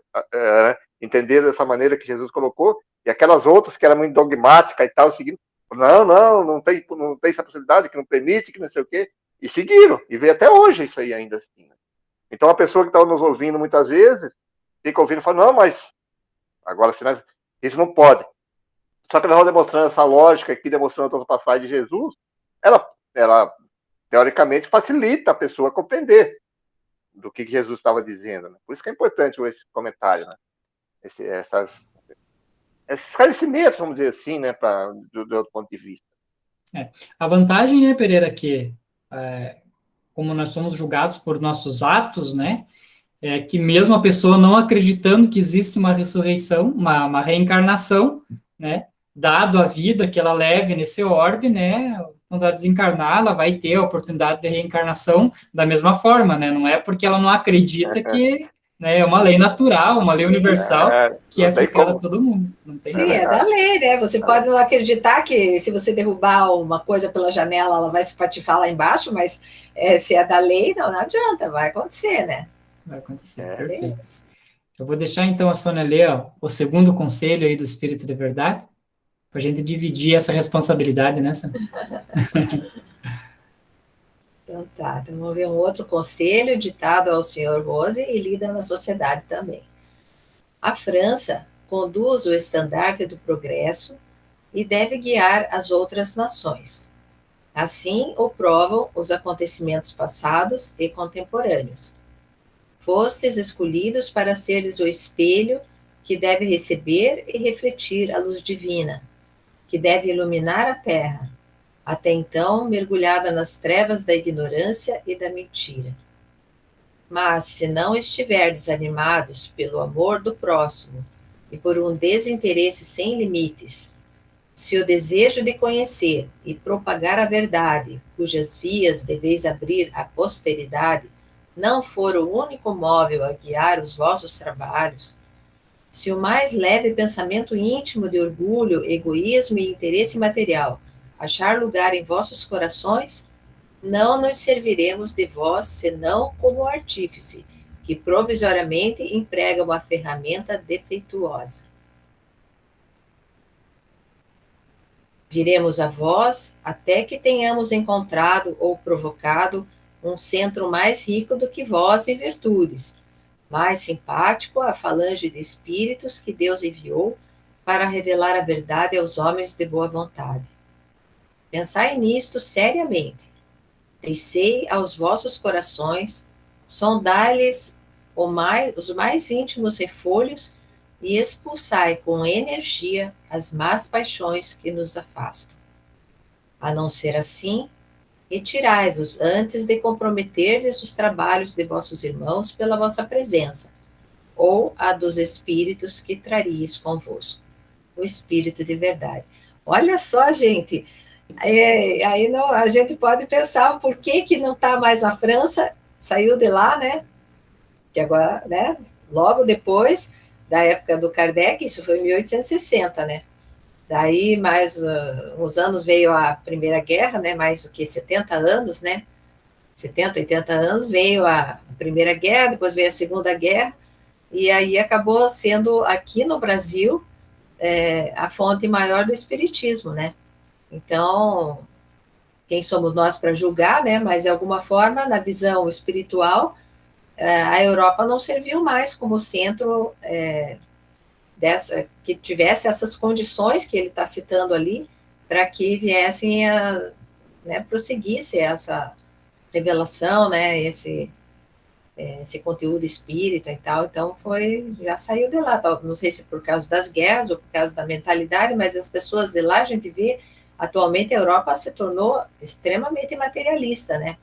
dessa maneira que Jesus colocou, e aquelas outras que eram muito dogmáticas e tal, seguindo, não tem essa possibilidade, que não permite, que não sei o quê, e seguiram, e vê até hoje isso aí ainda assim, né? Então a pessoa que está nos ouvindo muitas vezes, fica ouvindo e fala, não, mas agora isso não pode. Só que nós vamos demonstrando essa lógica aqui, demonstrando toda a passagem de Jesus, ela teoricamente facilita a pessoa a compreender do que Jesus estava dizendo, né? Por isso que é importante esse comentário, né? Esses esclarecimentos, vamos dizer assim, né, do outro ponto de vista. A vantagem, né, Pereira, que como nós somos julgados por nossos atos, né, é que mesmo a pessoa não acreditando que existe uma ressurreição, uma reencarnação, né, dado a vida que ela leve nesse orbe, né, quando ela desencarnar, ela vai ter a oportunidade de reencarnação da mesma forma, né, não é porque ela não acredita que, né, é uma lei natural, uma lei universal, que é aplicada a todo mundo. Não tem Sim, é da lei, né? Você pode não acreditar que se você derrubar uma coisa pela janela, ela vai se patifar lá embaixo, mas se é da lei, não adianta, vai acontecer, né? Vai acontecer, perfeito. Eu vou deixar, então, a Sônia ler o segundo conselho aí do Espírito de Verdade, para a gente dividir essa responsabilidade, né, Sônia? Então tá, então vamos ver um outro conselho ditado ao senhor Rose e lida na sociedade também. A França conduz o estandarte do progresso e deve guiar as outras nações. Assim o provam os acontecimentos passados e contemporâneos. Fostes escolhidos para seres o espelho que deve receber e refletir a luz divina, que deve iluminar a terra, até então mergulhada nas trevas da ignorância e da mentira. Mas, se não estiverdes animados pelo amor do próximo e por um desinteresse sem limites, se o desejo de conhecer e propagar a verdade, cujas vias deveis abrir à posteridade, não for o único móvel a guiar os vossos trabalhos, se o mais leve pensamento íntimo de orgulho, egoísmo e interesse material achar lugar em vossos corações, não nos serviremos de vós senão como artífice, que provisoriamente emprega uma ferramenta defeituosa. Viremos a vós até que tenhamos encontrado ou provocado um centro mais rico do que vós em virtudes, mais simpático à falange de espíritos que Deus enviou para revelar a verdade aos homens de boa vontade. Pensai nisto seriamente. Tecei aos vossos corações, sondai-lhes os mais íntimos refolhos e expulsai com energia as más paixões que nos afastam. A não ser assim, retirai-vos antes de comprometerdes os trabalhos de vossos irmãos pela vossa presença, ou a dos espíritos que traríeis convosco. O espírito de verdade. Olha só, gente, aí não, a gente pode pensar por que não está mais a França, saiu de lá, né? Que agora, né? Logo depois da época do Kardec, isso foi em 1860, né? Daí, mais uns anos veio a Primeira Guerra, né? Mais do que 70 anos, né? 70, 80 anos, veio a Primeira Guerra, depois veio a Segunda Guerra, e aí acabou sendo aqui no Brasil a fonte maior do espiritismo, né? Então, quem somos nós para julgar, né? Mas de alguma forma, na visão espiritual, a Europa não serviu mais como centro que tivesse essas condições que ele está citando ali, para que viessem a, né, prosseguisse essa revelação, né, esse conteúdo espírita e tal. Então já saiu de lá, não sei se por causa das guerras ou por causa da mentalidade, mas as pessoas de lá, a gente vê, atualmente a Europa se tornou extremamente materialista, né?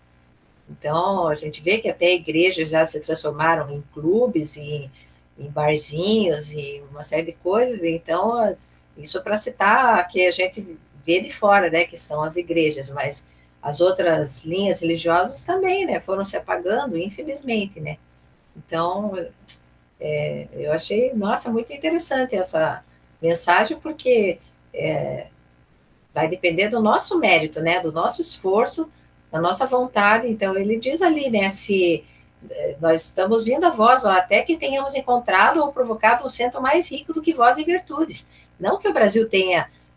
Então, a gente vê que até igrejas já se transformaram em clubes, em barzinhos e uma série de coisas. Então, isso para citar que a gente vê de fora, né, que são as igrejas, mas as outras linhas religiosas também, né, foram se apagando, infelizmente, né. Então, eu achei, nossa, muito interessante essa mensagem, porque vai depender do nosso mérito, né, do nosso esforço, da nossa vontade. Então, ele diz ali, né, se nós estamos vindo a vós, ó, até que tenhamos encontrado ou provocado um centro mais rico do que vós em virtudes. Não que o Brasil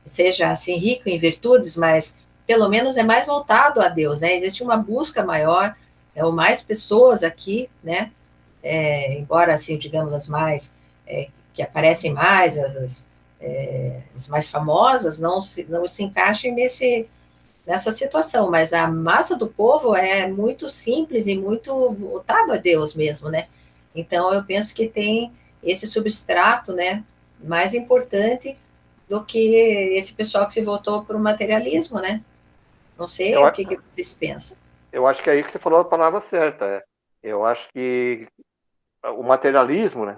seja assim rico em virtudes, mas pelo menos é mais voltado a Deus, né? Existe uma busca maior, ou mais pessoas aqui, né? Embora, assim, digamos, as mais que aparecem mais, as mais famosas, não se encaixem nessa situação, mas a massa do povo é muito simples e muito voltado a Deus mesmo, né? Então, eu penso que tem esse substrato, né, mais importante do que esse pessoal que se voltou para o materialismo, né? Não sei o que vocês pensam. Eu acho que é aí que você falou a palavra certa. Eu acho que o materialismo, né,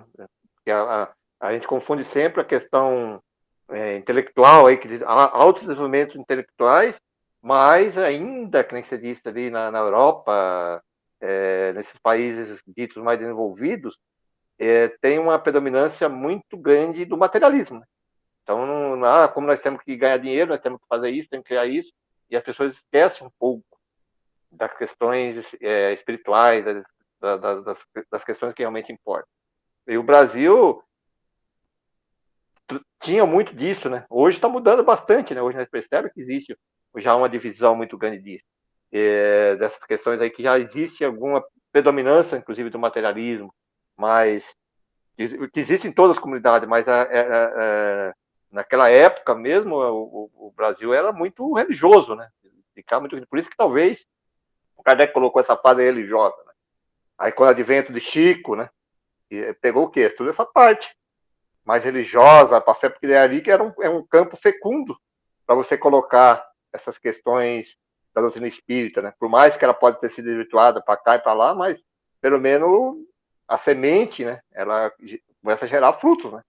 que a gente confunde sempre a questão intelectual, aí, altos desenvolvimentos intelectuais, mas ainda, que nem você disse ali na Europa, nesses países ditos mais desenvolvidos, tem uma predominância muito grande do materialismo. Né? Então, como nós temos que ganhar dinheiro, nós temos que fazer isso, temos que criar isso, e as pessoas esquecem um pouco das questões espirituais, das questões que realmente importam. E o Brasil tinha muito disso, né? Hoje está mudando bastante, né? Hoje nós percebemos que existe já uma divisão muito grande disso, dessas questões aí, que já existe alguma predominância, inclusive, do materialismo, mas que existe em todas as comunidades, mas naquela época mesmo, o Brasil era muito religioso, né? Por isso que talvez o Kardec colocou essa fase religiosa, né? Aí, com o advento de Chico, né? Pegou o quê? Toda essa parte mais religiosa, para a fé, porque é ali que era um campo fecundo para você colocar essas questões da doutrina espírita, né? Por mais que ela pode ter sido desvirtuada para cá e para lá, mas pelo menos a semente, né? Ela começa a gerar frutos, né?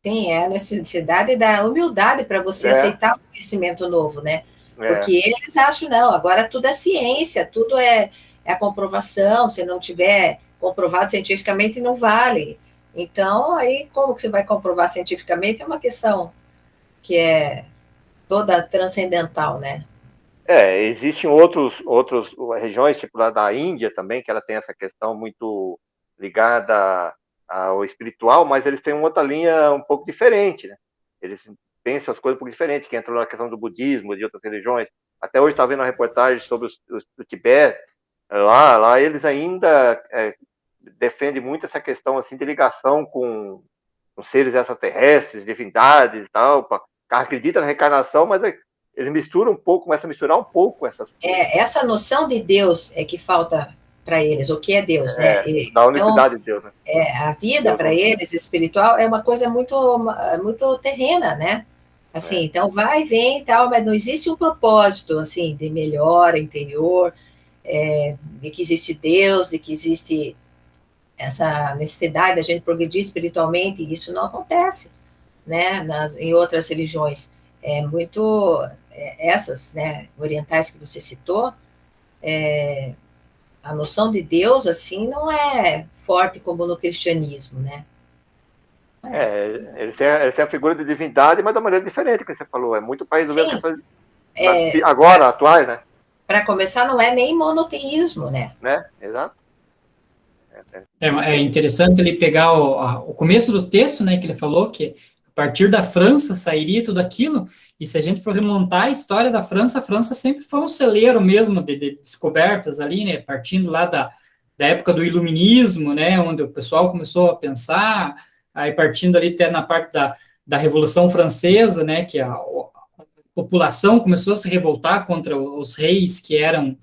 Sim, é a necessidade da humildade para você aceitar o conhecimento novo, né? Porque eles acham, não, agora tudo é ciência, tudo é a comprovação, se não tiver comprovado cientificamente, não vale. Então, aí, como que você vai comprovar cientificamente? É uma questão que é toda transcendental, né? Existem outras regiões, tipo lá da Índia também, que ela tem essa questão muito ligada ao espiritual, mas eles têm uma outra linha um pouco diferente, né? Eles pensam as coisas um pouco diferentes, que entram na questão do budismo, de outras religiões. Até hoje está vendo uma reportagem sobre o Tibete, lá eles ainda defendem muito essa questão assim, de ligação com seres extraterrestres, divindades e tal, acredita na reencarnação, mas eles misturam um pouco, começam a misturar um pouco essas coisas. Essa noção de Deus é que falta para eles, o que é Deus, né? Da unicidade de Deus, né? A vida para eles, espiritual, é uma coisa muito terrena, né? Assim, então vai e vem e tal, mas não existe um propósito, assim, de melhora interior, de que existe Deus, de que existe essa necessidade da gente progredir espiritualmente, e isso não acontece, né? Em outras religiões. Essas, né, orientais que você citou, a noção de Deus, assim, não é forte como no cristianismo, né? Eles têm a figura de divindade, mas de uma maneira diferente, que você falou. É muito para resolver as questões agora, atuais, né? Para começar, não é nem monoteísmo, né? Exato. É interessante ele pegar o começo do texto, né, que ele falou que a partir da França sairia tudo aquilo, e se a gente for remontar a história da França, a França sempre foi um celeiro mesmo de descobertas ali, né, partindo lá da época do iluminismo, né, onde o pessoal começou a pensar, aí partindo ali até na parte da Revolução Francesa, né, que a população começou a se revoltar contra os reis que eram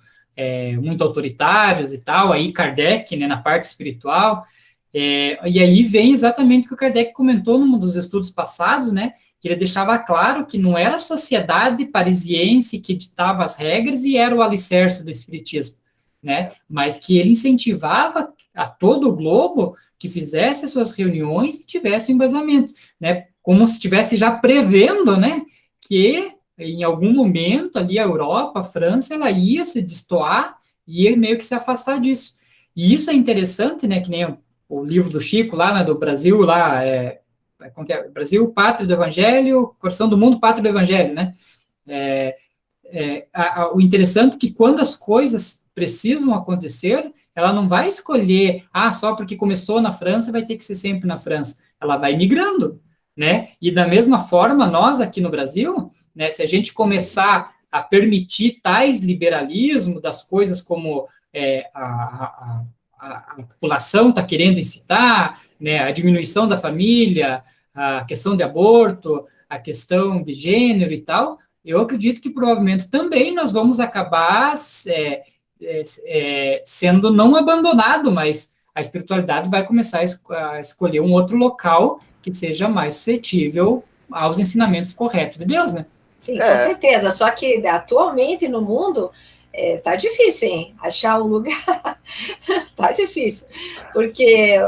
muito autoritários e tal, aí Kardec, né, na parte espiritual, e aí vem exatamente o que o Kardec comentou num dos estudos passados, né, que ele deixava claro que não era a sociedade parisiense que ditava as regras e era o alicerce do espiritismo, né, mas que ele incentivava a todo o globo que fizesse as suas reuniões e tivesse um embasamento, né, como se estivesse já prevendo, né, que em algum momento ali a Europa, a França, ela ia se destoar e ia meio que se afastar disso. E isso é interessante, né, que nem o livro do Chico lá, né, do Brasil, lá, como que é? Brasil, Pátria do Evangelho, Coração do Mundo, Pátria do Evangelho, né? O interessante é que quando as coisas precisam acontecer, ela não vai escolher, só porque começou na França, vai ter que ser sempre na França. Ela vai migrando, né? E da mesma forma, nós aqui no Brasil, né, se a gente começar a permitir tais liberalismo das coisas como a população está querendo incitar, né, a diminuição da família, a questão de aborto, a questão de gênero e tal, eu acredito que provavelmente também nós vamos acabar sendo não abandonado, mas a espiritualidade vai começar a escolher um outro local que seja mais suscetível aos ensinamentos corretos de Deus, né? Sim, com certeza. Só que atualmente no mundo tá difícil, hein? Achar um lugar tá difícil, porque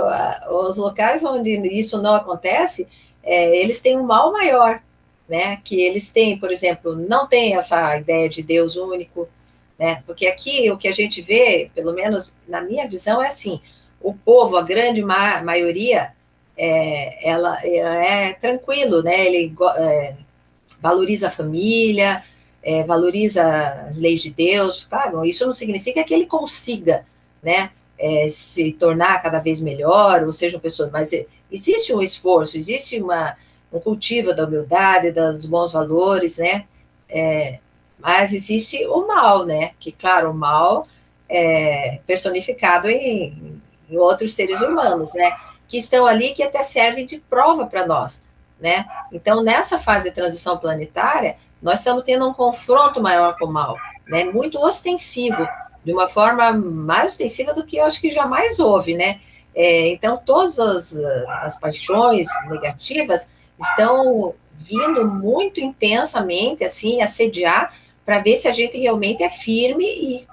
os locais onde isso não acontece, eles têm um mal maior, né? Que eles têm, por exemplo, não tem essa ideia de Deus único, né? Porque aqui o que a gente vê, pelo menos na minha visão, é assim: o povo, a grande maioria, ela é tranquilo, né? Ele valoriza a família, valoriza as leis de Deus. Claro, isso não significa que ele consiga, né, se tornar cada vez melhor, ou seja, uma pessoa, mas existe um esforço, existe um cultivo da humildade, dos bons valores, né, mas existe o mal, né, que, claro, o mal é personificado em outros seres humanos, né, que estão ali, que até servem de prova para nós, né? Então, nessa fase de transição planetária, nós estamos tendo um confronto maior com o mal, né? Muito ostensivo, de uma forma mais ostensiva do que eu acho que jamais houve, né? Então, todas as paixões negativas estão vindo muito intensamente, assim, assediar, para ver se a gente realmente é firme e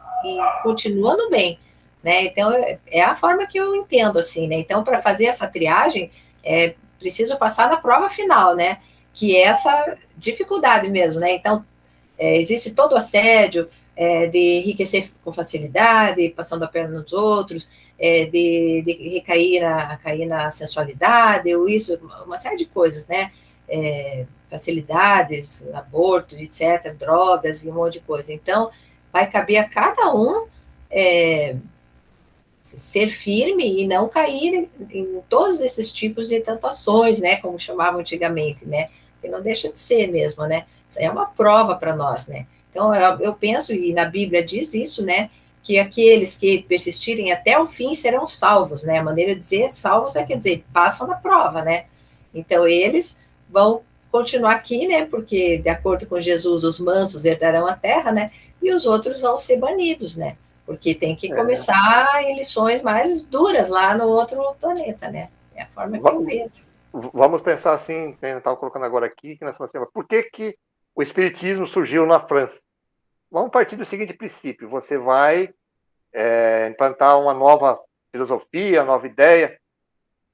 continua no bem, né? Então, é a forma que eu entendo, assim, né? Então, para fazer essa triagem, preciso passar na prova final, né? Que é essa dificuldade mesmo, né? Então, existe todo o assédio de enriquecer com facilidade, passando a perna nos outros, de cair na sensualidade, ou isso, uma série de coisas, né? Facilidades, aborto, etc., drogas e um monte de coisa. Então, vai caber a cada um ser firme e não cair em todos esses tipos de tentações, né, como chamavam antigamente, né, que não deixa de ser mesmo, né, isso aí é uma prova para nós, né, então eu penso, e na Bíblia diz isso, né, que aqueles que persistirem até o fim serão salvos, né, a maneira de dizer salvos quer dizer, passam na prova, né, então eles vão continuar aqui, né, porque de acordo com Jesus, os mansos herdarão a terra, né, e os outros vão ser banidos, né, porque tem que começar em lições mais duras lá no outro planeta, né? É a forma que eu vejo. Vamos pensar assim, eu estava colocando agora aqui, que nós falamos assim, por que o Espiritismo surgiu na França? Vamos partir do seguinte princípio, você vai implantar uma nova filosofia, nova ideia.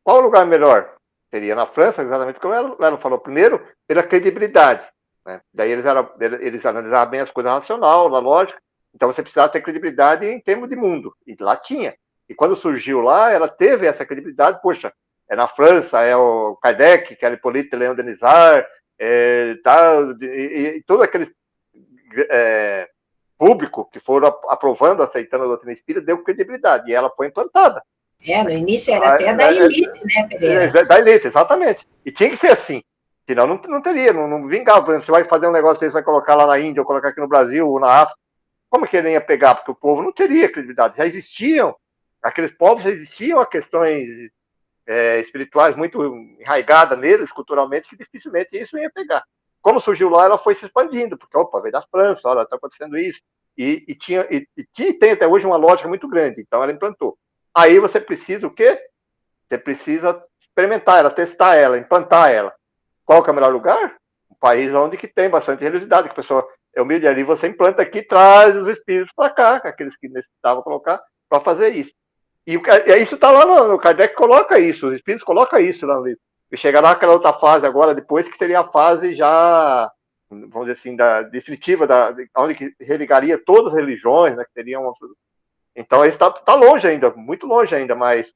Qual o lugar melhor? Seria na França, exatamente como o Lelo falou. Primeiro, pela credibilidade. Né? Daí eles analisavam bem as coisas racional, na lógica. Então você precisava ter credibilidade em termos de mundo. E lá tinha. E quando surgiu lá, ela teve essa credibilidade. Poxa, é na França, é o Kardec, que era Hippolyte Léon Denisard, e todo aquele público que foram aprovando, aceitando a doutrina espírita, deu credibilidade. E ela foi implantada. No início era até da elite, né, Pereira? Da elite, exatamente. E tinha que ser assim. Senão não teria, não vingava. Por exemplo, você vai fazer um negócio desse, vai colocar lá na Índia, ou colocar aqui no Brasil, ou na África. Como que ele ia pegar? Porque o povo não teria credibilidade. Já existiam, aqueles povos já existiam questões espirituais muito enraigadas neles, culturalmente, que dificilmente isso ia pegar. Como surgiu lá, ela foi se expandindo, porque, opa, veio da França, olha, está acontecendo isso. E tem até hoje uma lógica muito grande, então ela implantou. Aí você precisa o quê? Você precisa experimentar ela, testar ela, implantar ela. Qual que é o melhor lugar? Um país onde que tem bastante religiosidade, que a pessoa é humilde ali, você implanta aqui e traz os espíritos para cá, aqueles que necessitavam colocar, para fazer isso. E isso está lá no Kardec, coloca isso, os espíritos colocam isso lá no livro. E chega lá aquela outra fase agora, depois, que seria a fase já, vamos dizer assim, definitiva, onde que religaria todas as religiões, né, que teriam uma... Então, isso está longe ainda, muito longe ainda, mas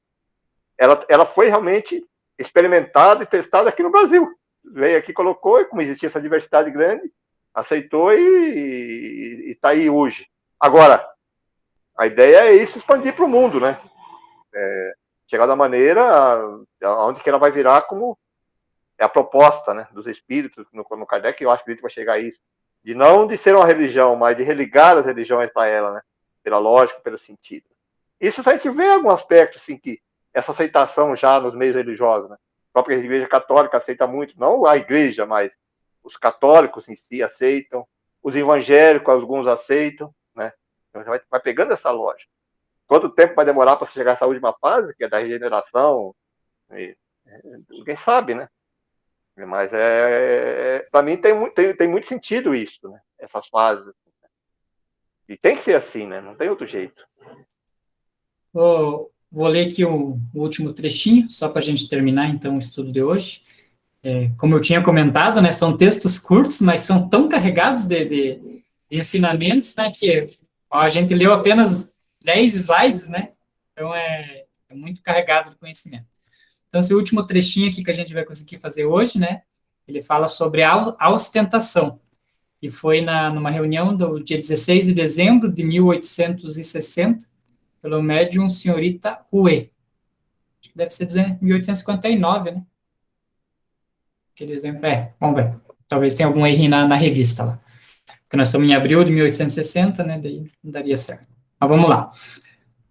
ela foi realmente experimentada e testada aqui no Brasil. Veio aqui, colocou, e como existia essa diversidade grande, aceitou e está aí hoje. Agora, a ideia é isso expandir para o mundo, né? Chegar da maneira onde que ela vai virar como é a proposta, né, dos espíritos, no Kardec, eu acho que a gente vai chegar a isso, de não de ser uma religião, mas de religar as religiões para ela, né, pela lógica, pelo sentido. Isso a gente vê algum aspecto, assim, que essa aceitação já nos meios religiosos, né, a própria Igreja Católica aceita muito, não a Igreja, mas os católicos em si aceitam, os evangélicos, alguns aceitam, né, então vai pegando essa lógica. Quanto tempo vai demorar para chegar a essa última fase, que é da regeneração? Ninguém sabe, né? Mas para mim tem muito sentido isso, né? Essas fases. E tem que ser assim, né? Não tem outro jeito. Vou ler aqui o último trechinho, só para a gente terminar, então, o estudo de hoje. Como eu tinha comentado, né, são textos curtos, mas são tão carregados de ensinamentos, né, que a gente leu apenas 10 slides, né? Então, é muito carregado de conhecimento. Então, esse último trechinho aqui que a gente vai conseguir fazer hoje, né, ele fala sobre a ostentação. E foi numa reunião do dia 16 de dezembro de 1860, pelo médium senhorita Hue. Deve ser 1859, né? Aquele exemplo. Vamos ver. Talvez tenha algum erro na revista lá. Porque nós estamos em abril de 1860, né? Daí não daria certo. Mas vamos lá.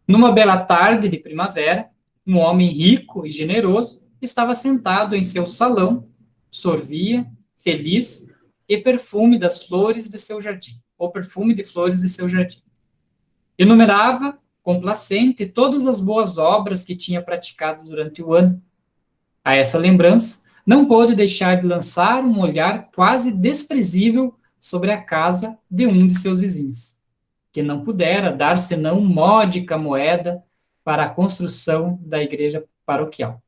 Numa bela tarde de primavera, um homem rico e generoso estava sentado em seu salão, sorvia, feliz, e perfume das flores de seu jardim, ou perfume de flores de seu jardim. Enumerava, complacente, todas as boas obras que tinha praticado durante o ano. A essa lembrança, não pôde deixar de lançar um olhar quase desprezível sobre a casa de um de seus vizinhos, que não pudera dar senão módica moeda para a construção da igreja paroquial.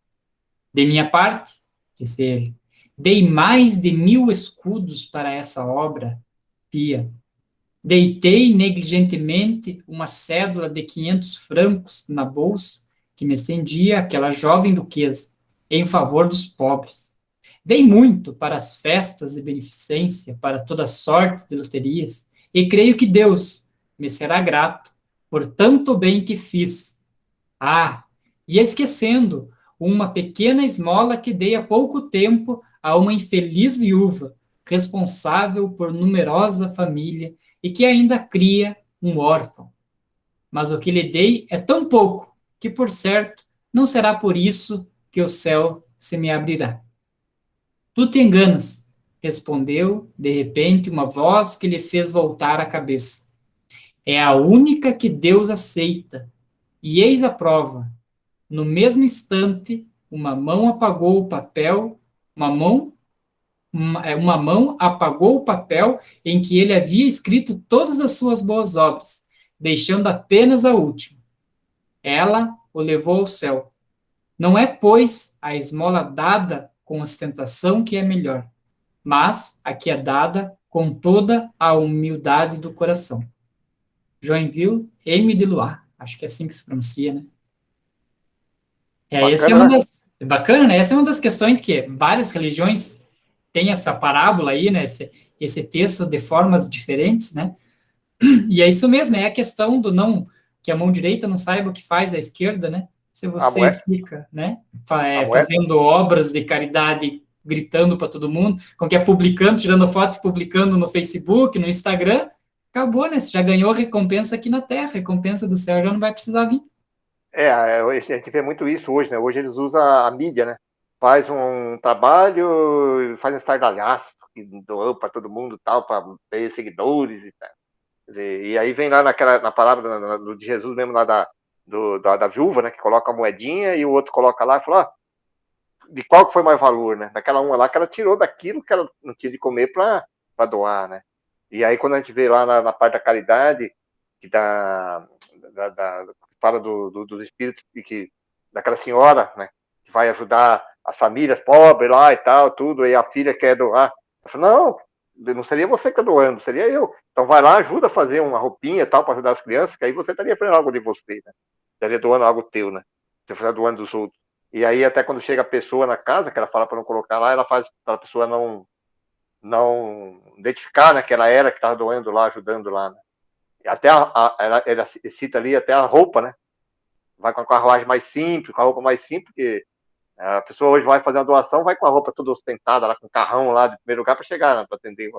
De minha parte, disse ele, dei mais de 1000 escudos para essa obra pia. Deitei negligentemente uma cédula de 500 francos na bolsa que me estendia aquela jovem duquesa em favor dos pobres. Dei muito para as festas de beneficência, para toda sorte de loterias, e creio que Deus me será grato por tanto bem que fiz, Ah, e esquecendo uma pequena esmola que dei há pouco tempo a uma infeliz viúva, responsável por numerosa família e que ainda cria um órfão. Mas o que lhe dei é tão pouco que, por certo, não será por isso que o céu se me abrirá. Tu te enganas, respondeu, de repente, uma voz que lhe fez voltar a cabeça. É a única que Deus aceita. E eis a prova. No mesmo instante, uma mão apagou o papel, uma mão apagou o papel em que ele havia escrito todas as suas boas obras, deixando apenas a última. Ela o levou ao céu. Não é, pois, a esmola dada com ostentação que é melhor, mas a que é dada com toda a humildade do coração. Joinville, M. de Loire. Acho que é assim que se pronuncia, né? Essa é Bacana, uma né? das. Bacana, né? Essa é uma das questões que várias religiões têm essa parábola aí, né? Esse texto de formas diferentes, né? E é isso mesmo, é a questão do não, que a mão direita não saiba o que faz a esquerda, né? Se A você moeda, fica, né, a moeda, fazendo obras de caridade, gritando para todo mundo, com que é publicando, tirando foto e publicando no Facebook, no Instagram, acabou, né? Você já ganhou recompensa aqui na Terra, recompensa do céu já não vai precisar vir. a gente vê muito isso hoje, né? Hoje eles usam a mídia, né? Faz um trabalho, faz um estardalhaço, que doou para todo mundo tal, para ter seguidores e tal. E aí vem lá na palavra de Jesus mesmo, lá da viúva, né? Que coloca a moedinha e o outro coloca lá e fala, ah, de qual que foi mais valor, né? Daquela uma lá que ela tirou daquilo que ela não tinha de comer para doar, né? E aí quando a gente vê lá na parte da caridade, que fala dos espíritos, e que, daquela senhora, né? Que vai ajudar as famílias pobres lá e tal, tudo, e a filha quer doar. Eu falo, não seria você que está doando, seria eu. Então vai lá, ajuda a fazer uma roupinha e tal, para ajudar as crianças, que aí você estaria aprendendo algo de você, né? Estaria doando algo teu, né? Você estaria doando dos outros. E aí, até quando chega a pessoa na casa, que ela fala para não colocar lá, ela faz para a pessoa não identificar, né, que ela era que estava doando lá, ajudando lá. Né? E até ela cita ali até a roupa, né? Vai com a carruagem mais simples, com a roupa mais simples, porque a pessoa hoje vai fazer uma doação, vai com a roupa toda ostentada, lá, com o carrão lá de primeiro lugar para chegar, né, para atender.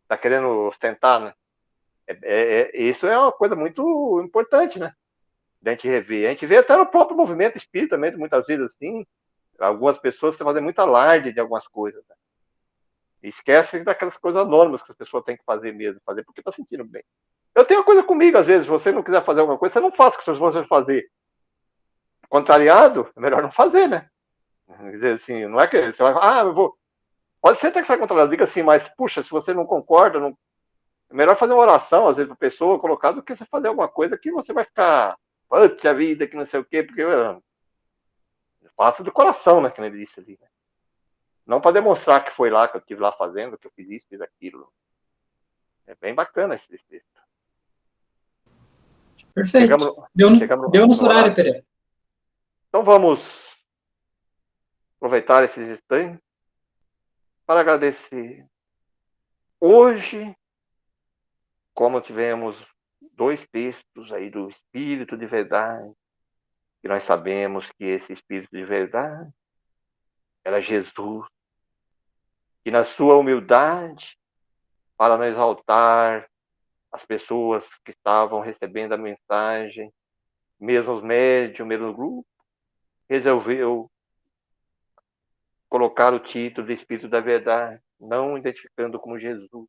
Tá querendo ostentar, né? Isso é uma coisa muito importante, né? Da gente rever. A gente vê até no próprio movimento espírita mesmo, muitas vezes assim, algumas pessoas fazem muita alarde de algumas coisas. Né? E esquecem daquelas coisas anônimas que as pessoas têm que fazer mesmo, fazer porque está sentindo bem. Eu tenho uma coisa comigo, às vezes, se você não quiser fazer alguma coisa, você não faça, se você fazer contrariado, é melhor não fazer, né? Quer dizer assim, não é que você vai falar, eu vou. Pode ser até que você contrariado, diga assim, mas, puxa, se você não concorda, não... é melhor fazer uma oração, às vezes, para a pessoa colocar, do que você fazer alguma coisa que você vai ficar, putz, a vida, que não sei o quê, porque eu faço do coração, né? Que ele disse ali. Né? Não para demonstrar que foi lá, que eu estive lá fazendo, que eu fiz isso, fiz aquilo. É bem bacana esse texto. Perfeito. Chegamos, chegamos Deu no no horário, horário. Pereira. Então vamos aproveitar esses instantes para agradecer. Hoje, como tivemos dois textos aí do Espírito de Verdade, que nós sabemos que esse Espírito de Verdade era Jesus, que na sua humildade, para nos exaltar as pessoas que estavam recebendo a mensagem, mesmo os médios, mesmo o grupo, resolveu colocar o título de Espírito da Verdade, não identificando como Jesus.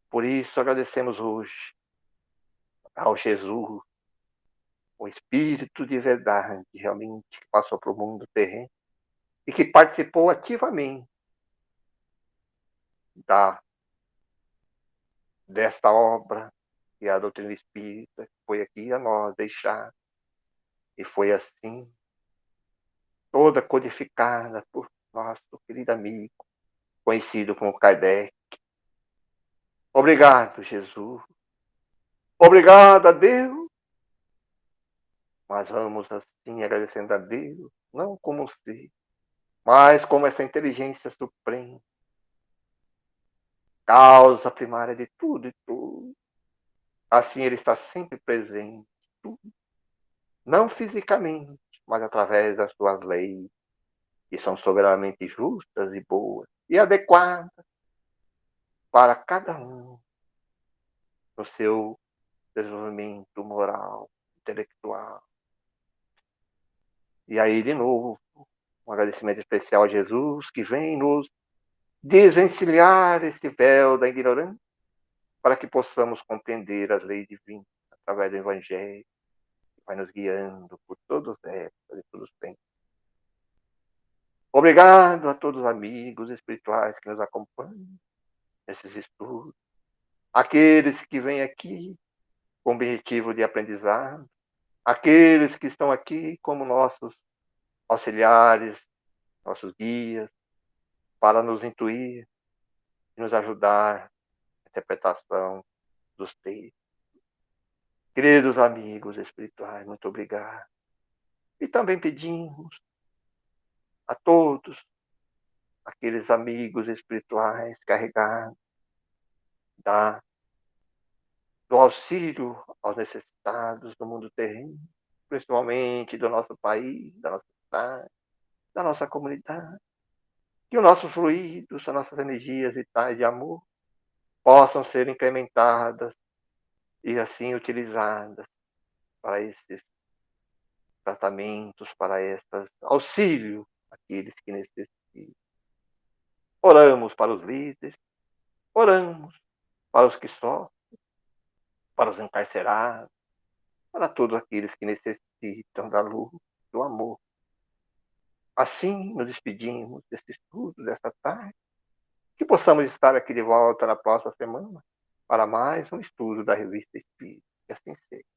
Por isso agradecemos hoje ao Jesus, o Espírito de Verdade, realmente que passou para o mundo terreno e que participou ativamente desta obra, que é a doutrina espírita, que foi aqui a nós deixar. E foi assim, toda codificada por nosso querido amigo, conhecido como Kardec. Obrigado, Jesus. Obrigado a Deus. Mas vamos assim agradecendo a Deus, não como ser, mas como essa inteligência suprema, causa primária de tudo e tudo. Assim ele está sempre presente, tudo, não fisicamente, mas através das suas leis, que são soberanamente justas e boas e adequadas para cada um no seu desenvolvimento moral, intelectual. E aí, de novo, um agradecimento especial a Jesus, que vem nos desvencilhar esse véu da ignorância, para que possamos compreender as leis divinas através do Evangelho, que vai nos guiando por todos elas e todos os tempos. Obrigado a todos os amigos espirituais que nos acompanham nesses estudos, aqueles que vêm aqui com o objetivo de aprendizado, aqueles que estão aqui como nossos auxiliares, nossos guias, para nos intuir e nos ajudar na interpretação dos textos. Queridos amigos espirituais, muito obrigado. E também pedimos a todos aqueles amigos espirituais carregados do auxílio aos necessitados do mundo terreno, principalmente do nosso país, da nossa cidade, da nossa comunidade, que os nossos fluidos, as nossas energias vitais de amor possam ser incrementadas e assim utilizadas para esses tratamentos, para esses auxílios àqueles que necessitam. Oramos para os líderes, oramos para os que sofrem, para os encarcerados, para todos aqueles que necessitam da luz, do amor. Assim nos despedimos desse estudo, dessa tarde, que possamos estar aqui de volta na próxima semana para mais um estudo da Revista Espírita. Que assim seja.